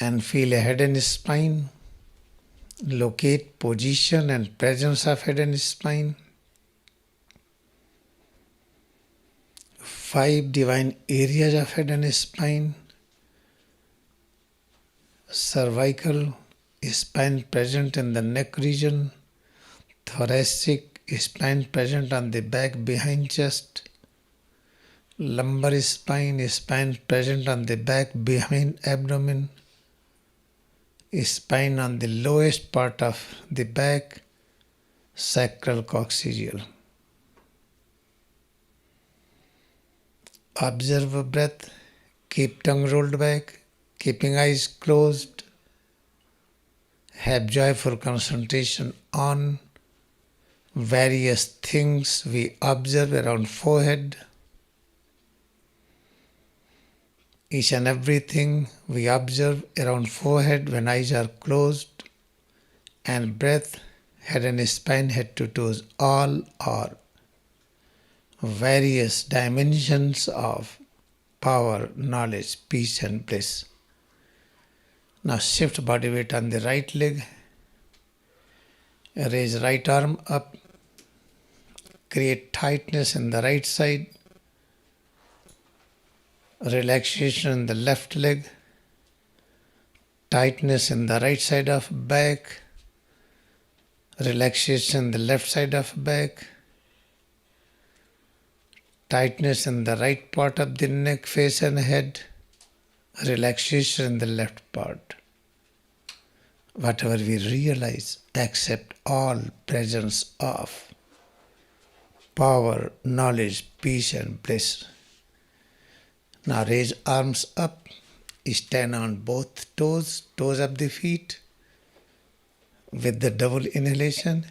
S1: And feel a head and spine. Locate position and presence of head and spine. 5 divine areas of head and spine. Cervical, spine present in the neck region. Thoracic, spine present on the back behind chest. Lumbar spine, spine present on the back behind abdomen. Spine on the lowest part of the back, sacral coccygeal. Observe breath, keep tongue rolled back, keeping eyes closed. Have joyful concentration on various things we observe around forehead. Each and everything we observe around forehead when eyes are closed, and breath, head and spine, head to toes, all are various dimensions of power, knowledge, peace and bliss. Now shift body weight on the right leg, raise right arm up, create tightness in the right side, relaxation in the left leg, tightness in the right side of back, relaxation in the left side of back, tightness in the right part of the neck, face and head, relaxation in the left part. Whatever we realize, accept all presence of power, knowledge, peace and bliss. Now raise arms up, stand on both toes of the feet with the double inhalation.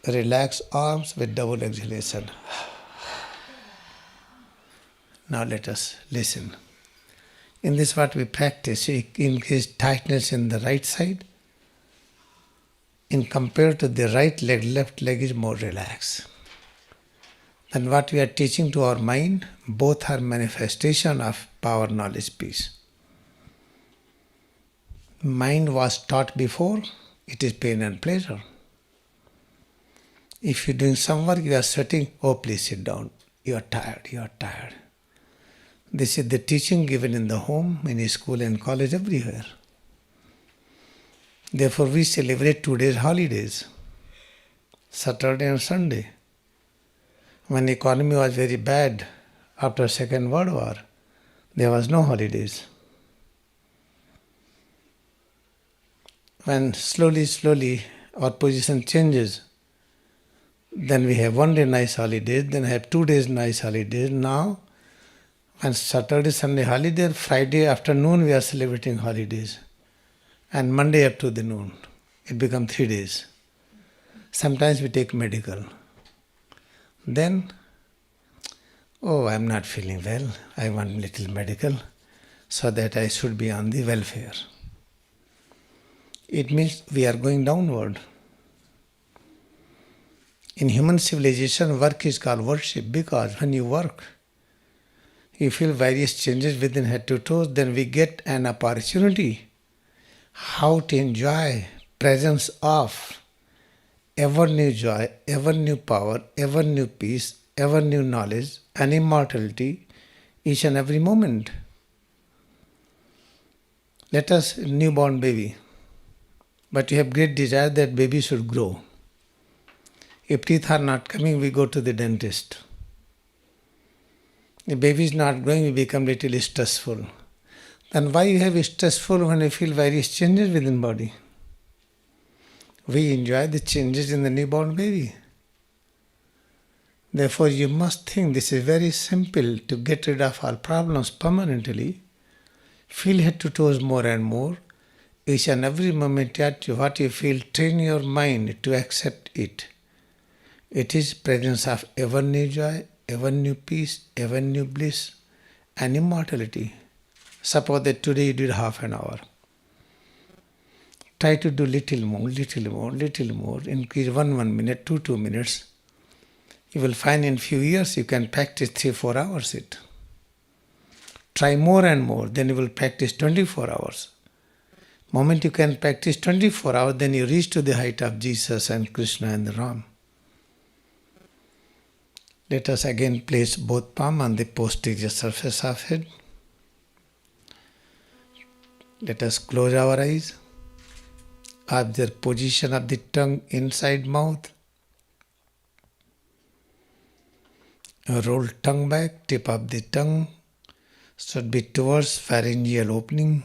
S1: Relax arms with double exhalation. Now let us listen. In this what we practice, we increase tightness in the right side. In compared to the right leg, left leg is more relaxed. And what we are teaching to our mind, both are manifestation of power, knowledge, peace. Mind was taught before, it is pain and pleasure. If you're doing some work, you are sweating, oh please sit down. You are tired. This is the teaching given in the home, in school and college, everywhere. Therefore we celebrate 2 days holidays, Saturday and Sunday. When the economy was very bad after Second World War, there was no holidays. When slowly our position changes, then we have 1 day nice holidays, then have 2 days nice holidays. Now, when Saturday, Sunday holiday, Friday afternoon we are celebrating holidays. And Monday up to the noon, it becomes 3 days. Sometimes we take medical. Then, oh, I'm not feeling well, I want little medical, so that I should be on the welfare. It means we are going downward. In human civilization, work is called worship, because when you work, you feel various changes within head to toes, then we get an opportunity how to enjoy presence of ever new joy, ever new power, ever new peace, ever new knowledge and immortality each and every moment. Let us, newborn baby, but you have great desire that baby should grow. If teeth are not coming, we go to the dentist. The baby is not growing, we become little stressful. Then why you have stressful when you feel various changes within body? We enjoy the changes in the newborn baby. Therefore you must think this is very simple to get rid of all problems permanently. Feel head to toes more and more. Each and every moment at you, what you feel, train your mind to accept it. It is presence of ever new joy, ever new peace, ever new bliss and immortality. Suppose that today you did half an hour. Try to do little more, increase 1 minute, 2 minutes. You will find in few years you can practice 3-4 hours it. Try more and more, then you will practice 24 hours. Moment you can practice 24 hours, then you reach to the height of Jesus and Krishna and Ram. Let us again place both palms on the posterior surface of head. Let us close our eyes. Observe position of the tongue inside mouth. Roll tongue back, tip of the tongue should be towards pharyngeal opening.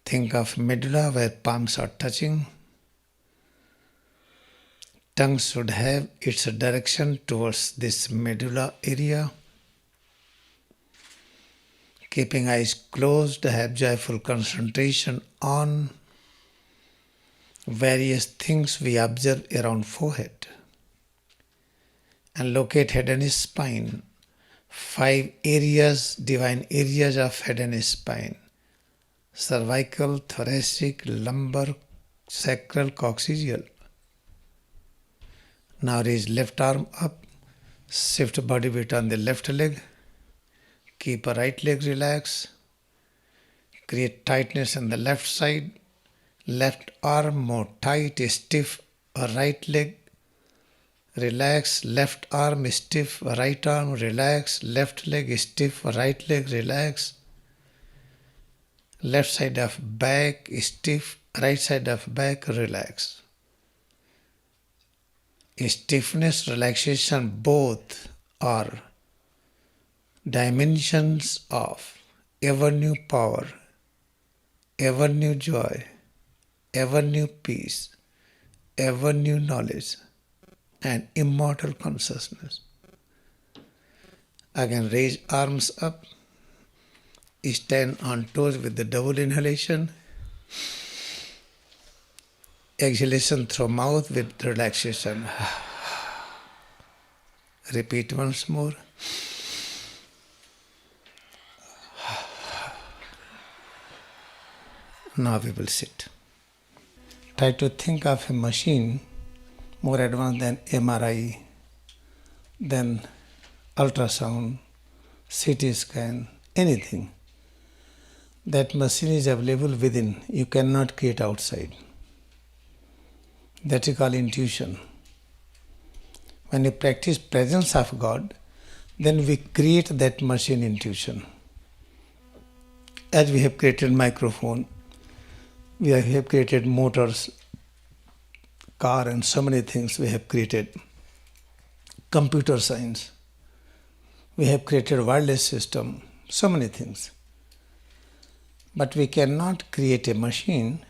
S1: Think of medulla where palms are touching. Tongue should have its direction towards this medulla area. Keeping eyes closed, have joyful concentration on various things we observe around forehead. And locate head and spine. 5 areas, divine areas of head and spine. Cervical, thoracic, lumbar, sacral, coccygeal. Now raise left arm up. Shift body weight on the left leg. Keep a right leg relaxed. Create tightness on the left side. Left arm more tight, stiff. A right leg relax. Left arm stiff. Right arm relax. Left leg stiff. Right leg relax. Left side of back stiff. Right side of back relax. Stiffness, relaxation, both are dimensions of ever new power, ever new joy, ever new peace, ever new knowledge, and immortal consciousness. Again, raise arms up, stand on toes with the double inhalation, exhalation through mouth with relaxation. Repeat once more. Now we will sit. Try to think of a machine more advanced than MRI, than ultrasound, CT scan, anything. That machine is available within. You cannot create outside. That is called intuition. When you practice presence of God, then we create that machine intuition. As we have created microphone, we have created motors, car, and so many things we have created. Computer science. We have created wireless system, so many things. But we cannot create a machine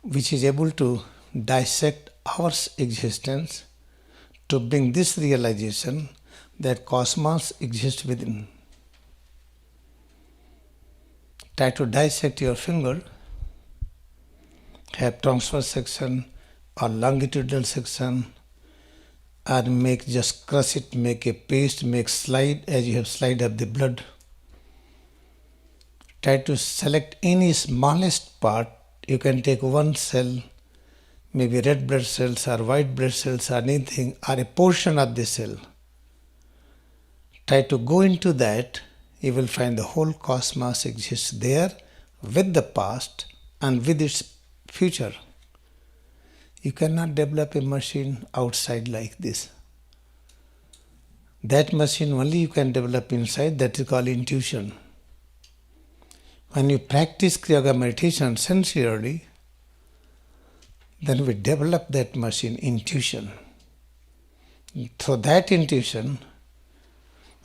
S1: which is able to dissect our existence to bring this realization that cosmos exists within. Try to dissect your finger, have transverse section or longitudinal section, or just crush it, make a paste, make slide as you have slide of the blood. Try to select any smallest part. You can take one cell, maybe red blood cells or white blood cells or anything, or a portion of the cell. Try to go into that, you will find the whole cosmos exists there with the past and with its future. You cannot develop a machine outside like this. That machine only you can develop inside, that is called intuition. When you practice Kriyayoga meditation sincerely, then we develop that machine, intuition. Through that intuition,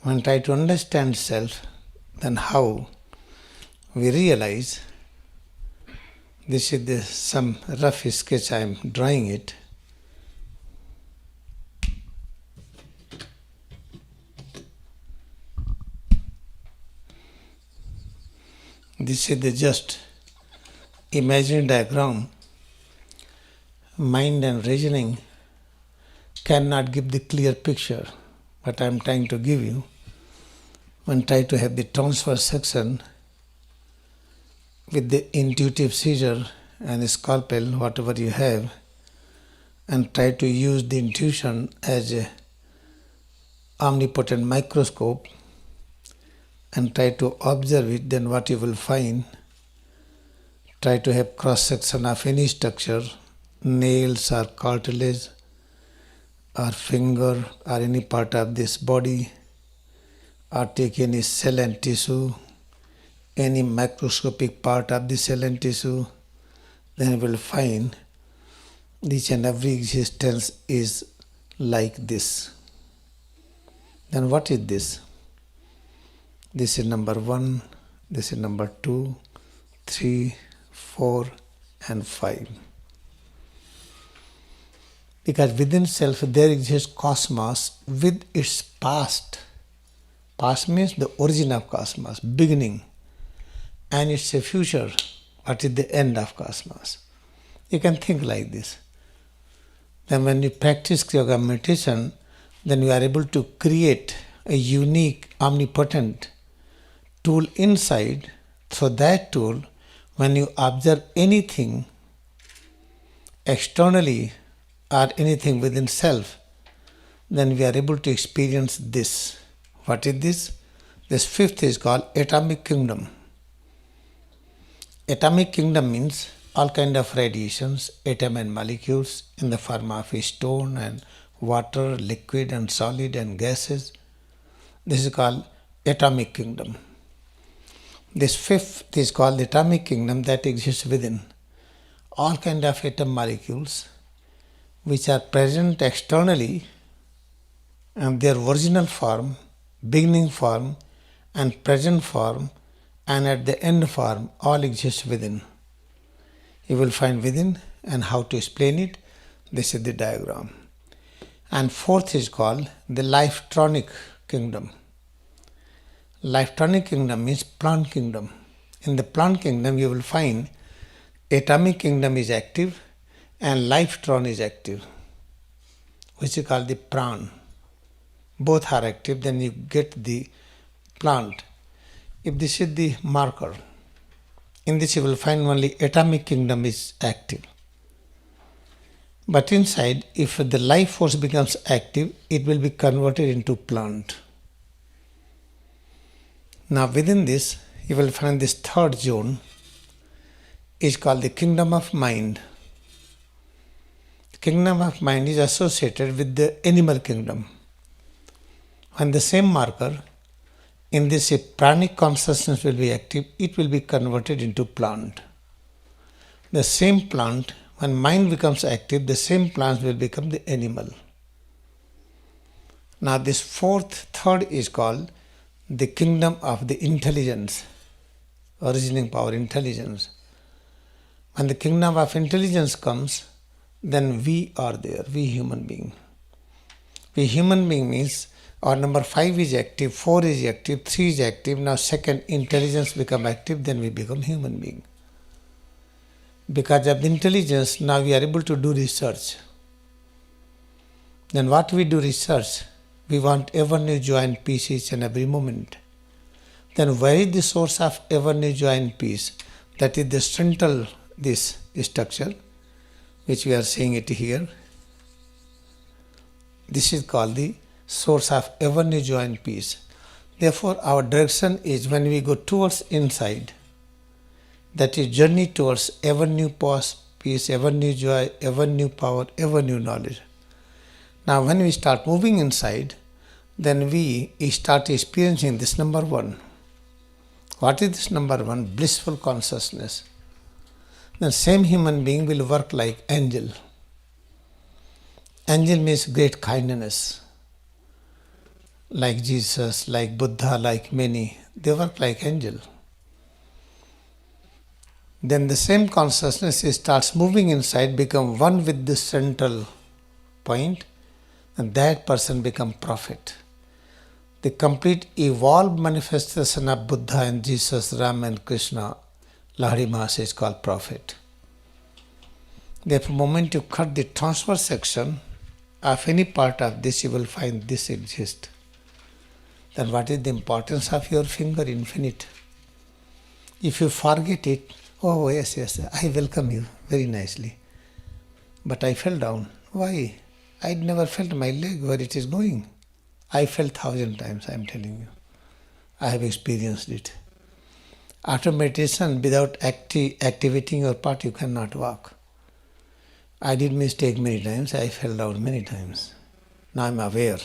S1: when try to understand self, then how we realize, this is some rough sketch I am drawing it. This is the just imaginary diagram. Mind and reasoning cannot give the clear picture, but I am trying to give you. When try to have the transverse section with the intuitive scissor and scalpel, whatever you have, and try to use the intuition as a omnipotent microscope and try to observe it, then what you will find, try to have cross-section of any structure, nails or cartilage or finger or any part of this body, or take any cell and tissue, any microscopic part of the cell and tissue, then you will find each and every existence is like this. Then what is this? This is number 1, this is number 2, 3, 4 and 5. Because within self there exists cosmos with its past. Past means the origin of cosmos, beginning. And it's a future, what is the end of cosmos. You can think like this. Then when you practice Kriyayoga meditation, then you are able to create a unique, omnipotent tool inside. So that tool, when you observe anything externally or anything within self, then we are able to experience this. What is this? This fifth is called atomic kingdom. Atomic kingdom means all kind of radiations, atom and molecules in the form of stone and water, liquid and solid and gases. This is called atomic kingdom. This fifth is called the atomic kingdom that exists within. All kind of atom molecules which are present externally and their original form, beginning form and present form and at the end form all exist within. You will find within, and how to explain it, this is the diagram. And fourth is called the lifetronic kingdom. Lifetronic kingdom means plant kingdom. In the plant kingdom you will find atomic kingdom is active and lifetron is active, which is called the pran. Both are active, then you get the plant. If this is the marker, in this you will find only atomic kingdom is active. But inside, if the life force becomes active, it will be converted into plant. Now within this, you will find this third zone is called the kingdom of mind. The kingdom of mind is associated with the animal kingdom. When the same marker, in this if pranic consciousness will be active, it will be converted into plant. The same plant, when mind becomes active, the same plant will become the animal. Now this third is called the kingdom of the intelligence, originating power, intelligence. When the kingdom of intelligence comes, then we are there, we human being. We human being means our number 5 is active, 4 is active, 3 is active. Now second, intelligence become active, then we become human being. Because of the intelligence, now we are able to do research. Then what we do research? We want ever new joy and peace each and every moment. Then where is the source of ever new joy and peace? That is the central, this structure, which we are seeing it here. This is called the source of ever new joy and peace. Therefore, our direction is when we go towards inside, that is journey towards ever new peace, ever new joy, ever new power, ever new knowledge. Now when we start moving inside, then we start experiencing this number 1. What is this number 1? Blissful consciousness. The same human being will work like angel. Angel means great kindness. Like Jesus, like Buddha, like many, they work like angel. Then the same consciousness starts moving inside, become one with the central point, and that person become prophet. The complete evolved manifestation of Buddha and Jesus, Ram and Krishna, Lahari Mahasaya is called prophet. Therefore, the moment you cut the transverse section of any part of this, you will find this exists. Then what is the importance of your finger? Infinite. If you forget it, Oh, yes, yes, I welcome you very nicely. But I fell down. Why? I'd never felt my leg where it is going. I fell 1,000 times, I am telling you. I have experienced it. After meditation, without activating your part, you cannot walk. I did mistake many times. I fell down many times. Now I am aware.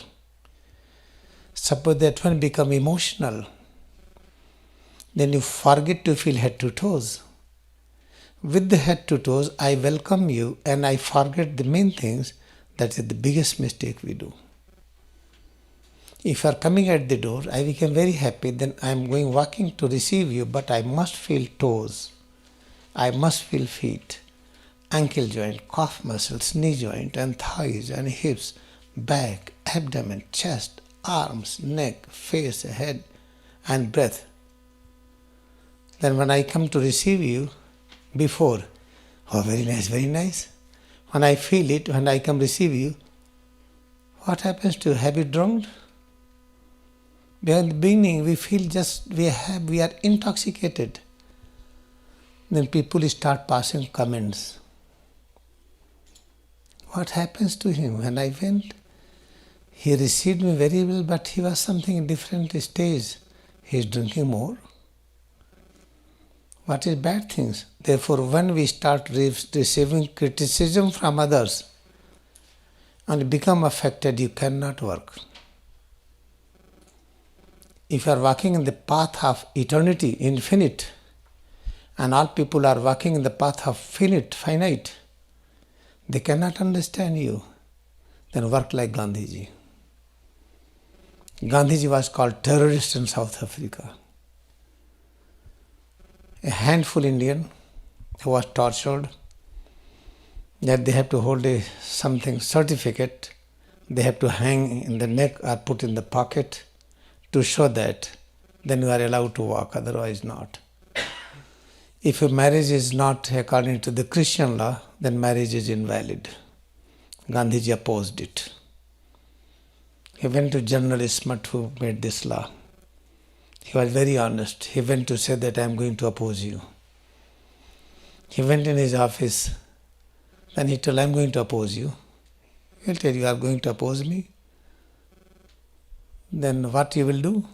S1: Suppose that one become emotional, then you forget to feel head to toes. With the head to toes, I welcome you and I forget the main things. That is the biggest mistake we do. If you are coming at the door, I become very happy, then I am going walking to receive you, but I must feel toes. I must feel feet, ankle joint, calf muscles, knee joint and thighs and hips, back, abdomen, chest, arms, neck, face, head and breath. Then when I come to receive you, before, oh very nice, very nice. When I feel it, when I come receive you, what happens to you? Have you drunk? In the beginning, we feel we are intoxicated. Then people start passing comments. What happens to him? When I went, he received me very well, but he was something in different stage. He is drinking more. What is bad things? Therefore, when we start receiving criticism from others and become affected, you cannot work. If you are walking in the path of eternity, infinite, and all people are walking in the path of finite, they cannot understand you. Then work like Gandhiji. Gandhiji was called terrorist in South Africa. A handful Indian who was tortured, that they have to hold something certificate, they have to hang in the neck or put in the pocket to show that then you are allowed to walk, otherwise not. If a marriage is not according to the Christian law, then marriage is invalid. Gandhiji opposed it. He went to General Smart who made this law. He was very honest. He went to say that I am going to oppose you. He went in his office. Then he told, I am going to oppose you. He will tell you, are going to oppose me? Then what you will do?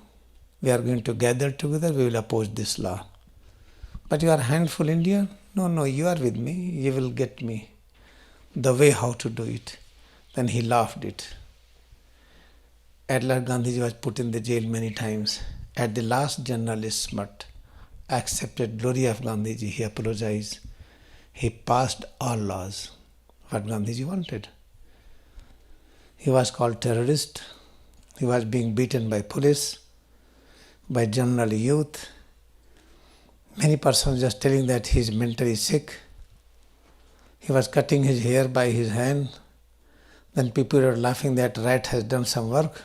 S1: We are going to gather together, we will oppose this law. But you are a handful Indian? No, you are with me, you will get me the way how to do it. Then he laughed it. At last Gandhiji was put in the jail many times. At the last, General Smart accepted glory of Gandhiji. He apologized. He passed all laws, what Gandhiji wanted. He was called terrorist. He was being beaten by police, by general youth. Many persons just telling that he is mentally sick. He was cutting his hair by his hand. Then people were laughing that rat has done some work.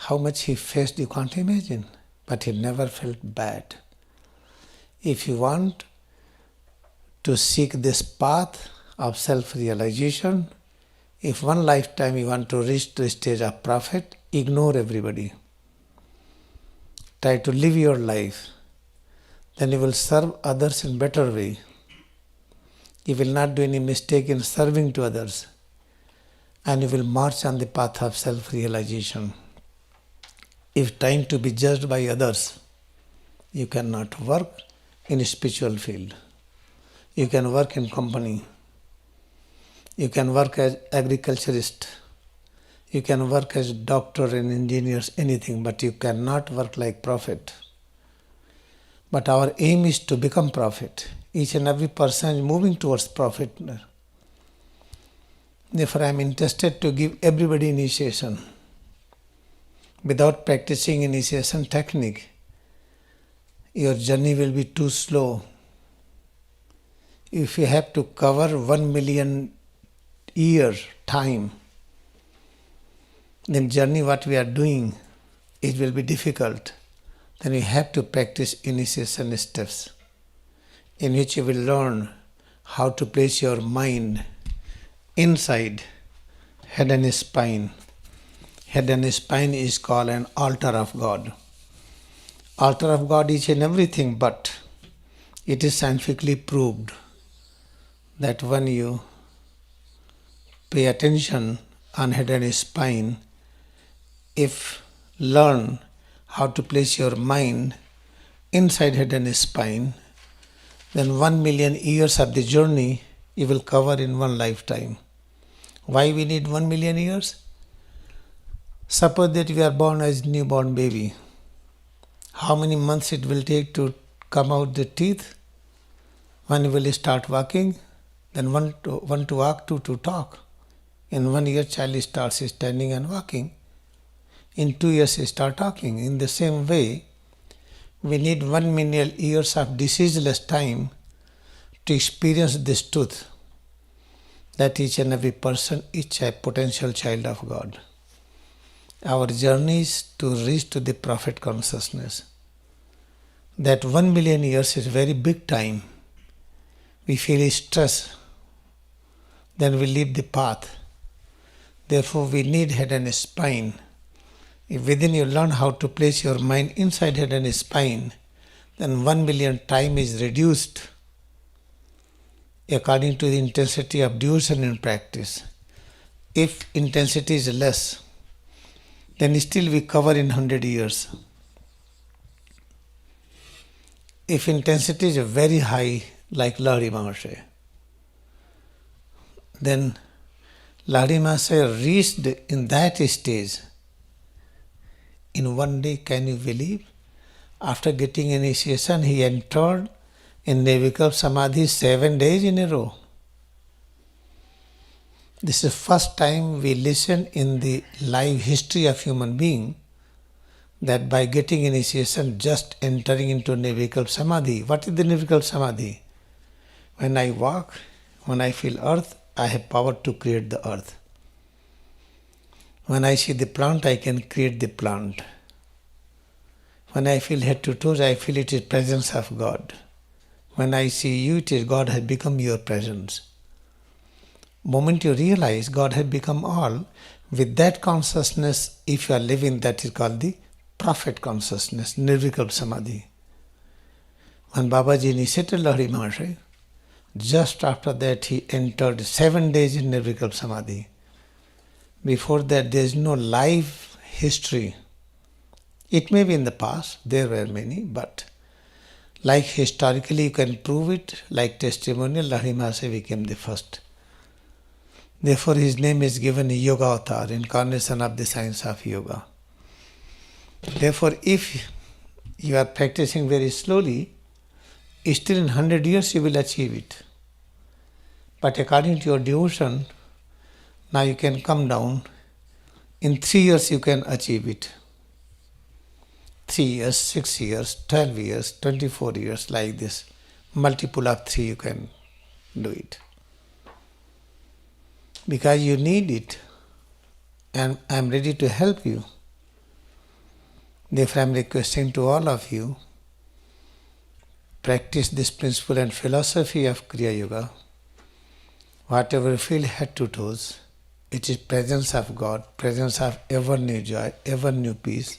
S1: How much he faced, you can't imagine. But he never felt bad. If you want to seek this path of self-realization, if one lifetime you want to reach the stage of prophet, ignore everybody. Try to live your life. Then you will serve others in better way. You will not do any mistake in serving to others. And you will march on the path of self-realization. If trying to be judged by others, you cannot work in a spiritual field. You can work in company. You can work as agriculturist. You can work as doctor and engineers, anything, but you cannot work like prophet. But our aim is to become prophet. Each and every person is moving towards prophet. Therefore, I am interested to give everybody initiation. Without practicing initiation technique, your journey will be too slow. If you have to cover 1 million year time, then journey what we are doing, it will be difficult. Then you have to practice initiation steps, in which you will learn how to place your mind inside head and spine. Head and spine is called an altar of God. Altar of God is in everything, but It is scientifically proved that when you pay attention on head and spine, if learn how to place your mind inside head and spine, then 1 million years of the journey you will cover in one lifetime. Why we need 1 million years? Suppose that we are born as newborn baby. How many months it will take to come out the teeth? When you will start walking, then one to walk, two to talk. In 1 year, child starts standing and walking. In 2 years, he starts talking. In the same way, we need 1 million years of diseaseless time to experience this truth, that each and every person is a potential child of God. Our journey is to reach to the prophet consciousness. That 1 million years is very big time. We feel stress, then we leave the path. Therefore, we need head and spine. If within you learn how to place your mind inside head and spine, then 1 million time is reduced according to the intensity of devotion in practice. If intensity is less, then still we cover in 100 years. If intensity is very high, like Lahiri Mahasaya, then Lahiri Mahasaya reached in that stage in 1 day. Can you believe? After getting initiation, he entered in Nirvikalpa Samadhi 7 days in a row. This is the first time we listen in the life history of human being that by getting initiation, just entering into Nirvikalpa Samadhi. What is the Nirvikalpa Samadhi? When I walk, when I feel earth, I have power to create the earth. When I see the plant, I can create the plant. When I feel head to toes, I feel it is presence of God. When I see you, it is God has become your presence. Moment you realize God has become all, with that consciousness, if you are living, that is called the prophet consciousness, Nirvikalpa Samadhi. When Babaji initiated Lahiri Mahasaya, just after that he entered 7 days in Nirvikalpa Samadhi. Before that there is no life history. It may be in the past, there were many, but like historically you can prove it, like testimonial, Lahiri Mahasaya became the first. Therefore his name is given Yoga Avatar, incarnation of the science of yoga. Therefore if you are practicing very slowly, still in 100 years you will achieve it. But according to your devotion, now you can come down. In 3 years you can achieve it. 3 years, 6 years, 12 years, 24 years, like this. Multiple of 3 you can do it. Because you need it, and I am ready to help you. Therefore I am requesting to all of you, practice this principle and philosophy of Kriyayoga. Whatever you feel head to toes, it is presence of God, presence of ever new joy, ever new peace,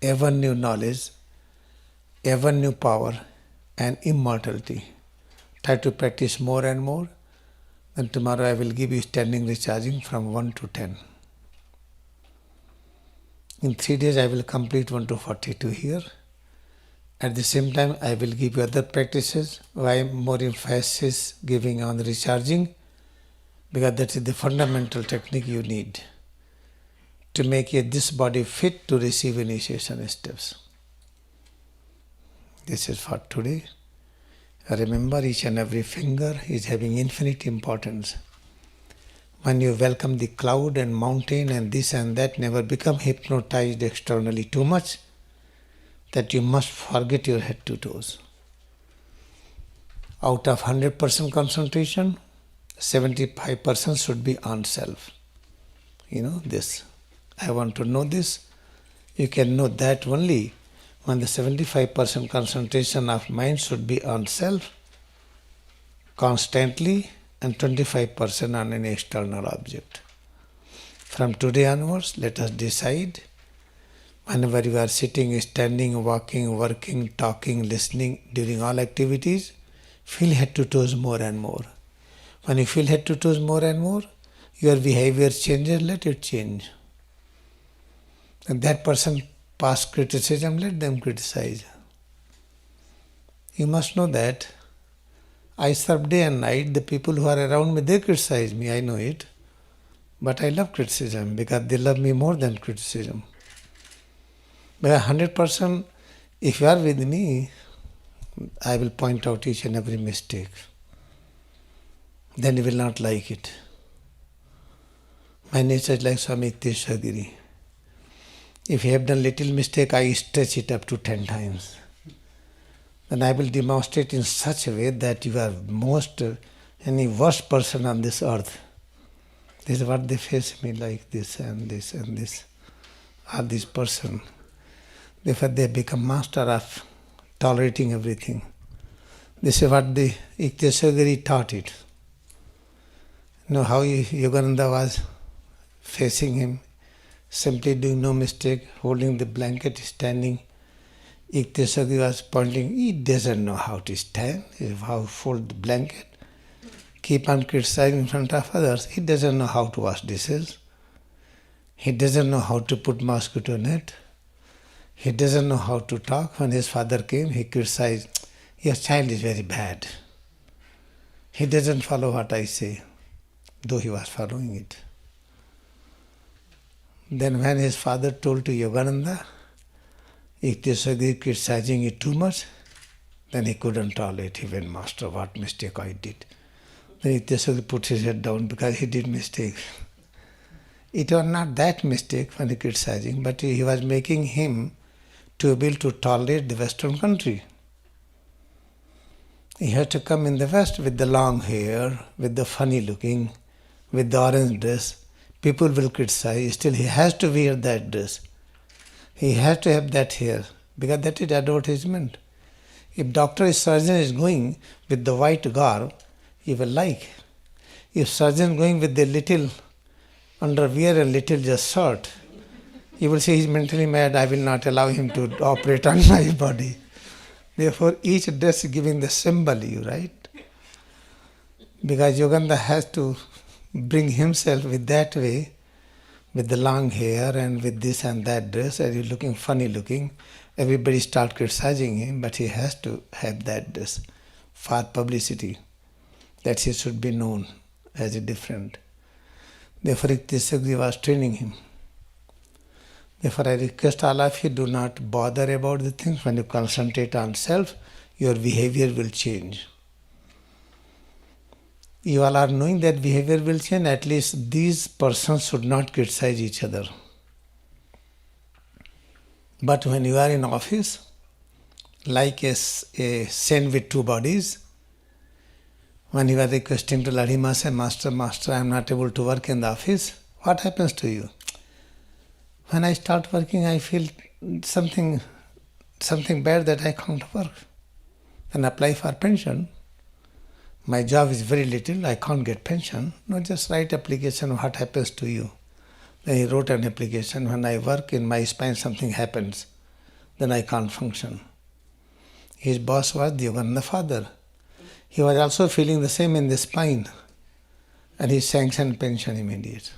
S1: ever new knowledge, ever new power and immortality. Try to practice more and more. Then tomorrow I will give you standing recharging from 1 to 10. In 3 days I will complete 1 to 42 here. At the same time I will give you other practices. Why more emphasis giving on recharging? Because that is the fundamental technique you need to make this body fit to receive initiation steps. This is for today. Remember, each and every finger is having infinite importance. When you welcome the cloud and mountain and this and that, never become hypnotized externally too much that you must forget your head to toes. Out of 100% concentration, 75% should be on self. You know this. I want to know this. You can know that only when the 75% concentration of mind should be on self constantly and 25% on an external object. From today onwards, let us decide Whenever you are sitting, standing, walking, working, talking, listening, during all activities, feel head to toes more and more. When you feel head to toes more and more, your behavior changes, let it change. And that person past criticism, let them criticize. You must know that I serve day and night. The people who are around me, they criticize me, I know it. But I love criticism because they love me more than criticism. But 100%, if you are with me, I will point out each and every mistake. Then you will not like it. My nature is like Swami Yukteswar. If you have done little mistake, I stretch it up to 10 times. Then I will demonstrate in such a way that you are any worst person on this earth. This is what they face me like this and this and this. All this person. Therefore they become master of tolerating everything. This is what the Yukteswar taught it. You know how Yogananda was facing him, simply doing no mistake, holding the blanket, standing. Yukteswar was pointing, he doesn't know how to stand, how to fold the blanket, keep on criticizing in front of others. He doesn't know how to wash dishes. He doesn't know how to put mosquito net. He doesn't know how to talk. When his father came, he criticized, your child is very bad. He doesn't follow what I say, though he was following it. Then when his father told to Yogananda, Yukteswar criticizing it too much, then he couldn't tolerate. He went, Master, what mistake I did. Then Yukteswar put his head down because he did mistake. It was not that mistake when he criticizing, but he was making him to be able to tolerate the Western country. He had to come in the West with the long hair, with the funny looking, with the orange dress. People will criticize, still he has to wear that dress. He has to have that hair, because that is advertisement. If doctor or surgeon is going with the white garb, you will like. If surgeon going with the little underwear and little just shirt, you will say he is mentally mad, I will not allow him to operate on my body. Therefore, each dress is giving the symbol, right? Because Yogananda has to bring himself with that way, with the long hair and with this and that dress, and he's looking funny looking. Everybody start criticizing him, but he has to have that dress for publicity, that he should be known as a different. Therefore, Yukteswar was training him. Therefore, I request all of you, do not bother about the things. When you concentrate on self, your behavior will change. You all are knowing that behavior will change. At least these persons should not criticize each other. But when you are in office, like a saint with two bodies, when you are requesting to Ladhima say, Master, I am not able to work in the office, what happens to you? When I start working, I feel something bad that I can't work. Then apply for pension. My job is very little, I can't get pension. No, just write application, what happens to you. Then he wrote an application, when I work in my spine something happens, then I can't function. His boss was the Yogananda father. He was also feeling the same in the spine, and he sanctioned pension immediate.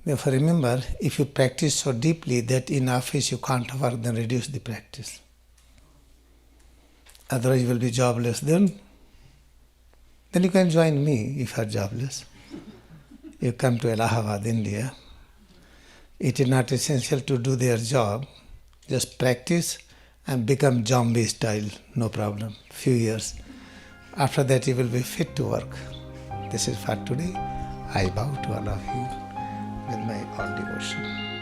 S1: Therefore remember, if you practice so deeply that in office you can't work, then reduce the practice. Otherwise you will be jobless then. Then you can join me if you are jobless. You come to Allahabad, India. It is not essential to do their job. Just practice and become zombie style, no problem. Few years. After that you will be fit to work. This is for today. I bow to all of you with my all devotion.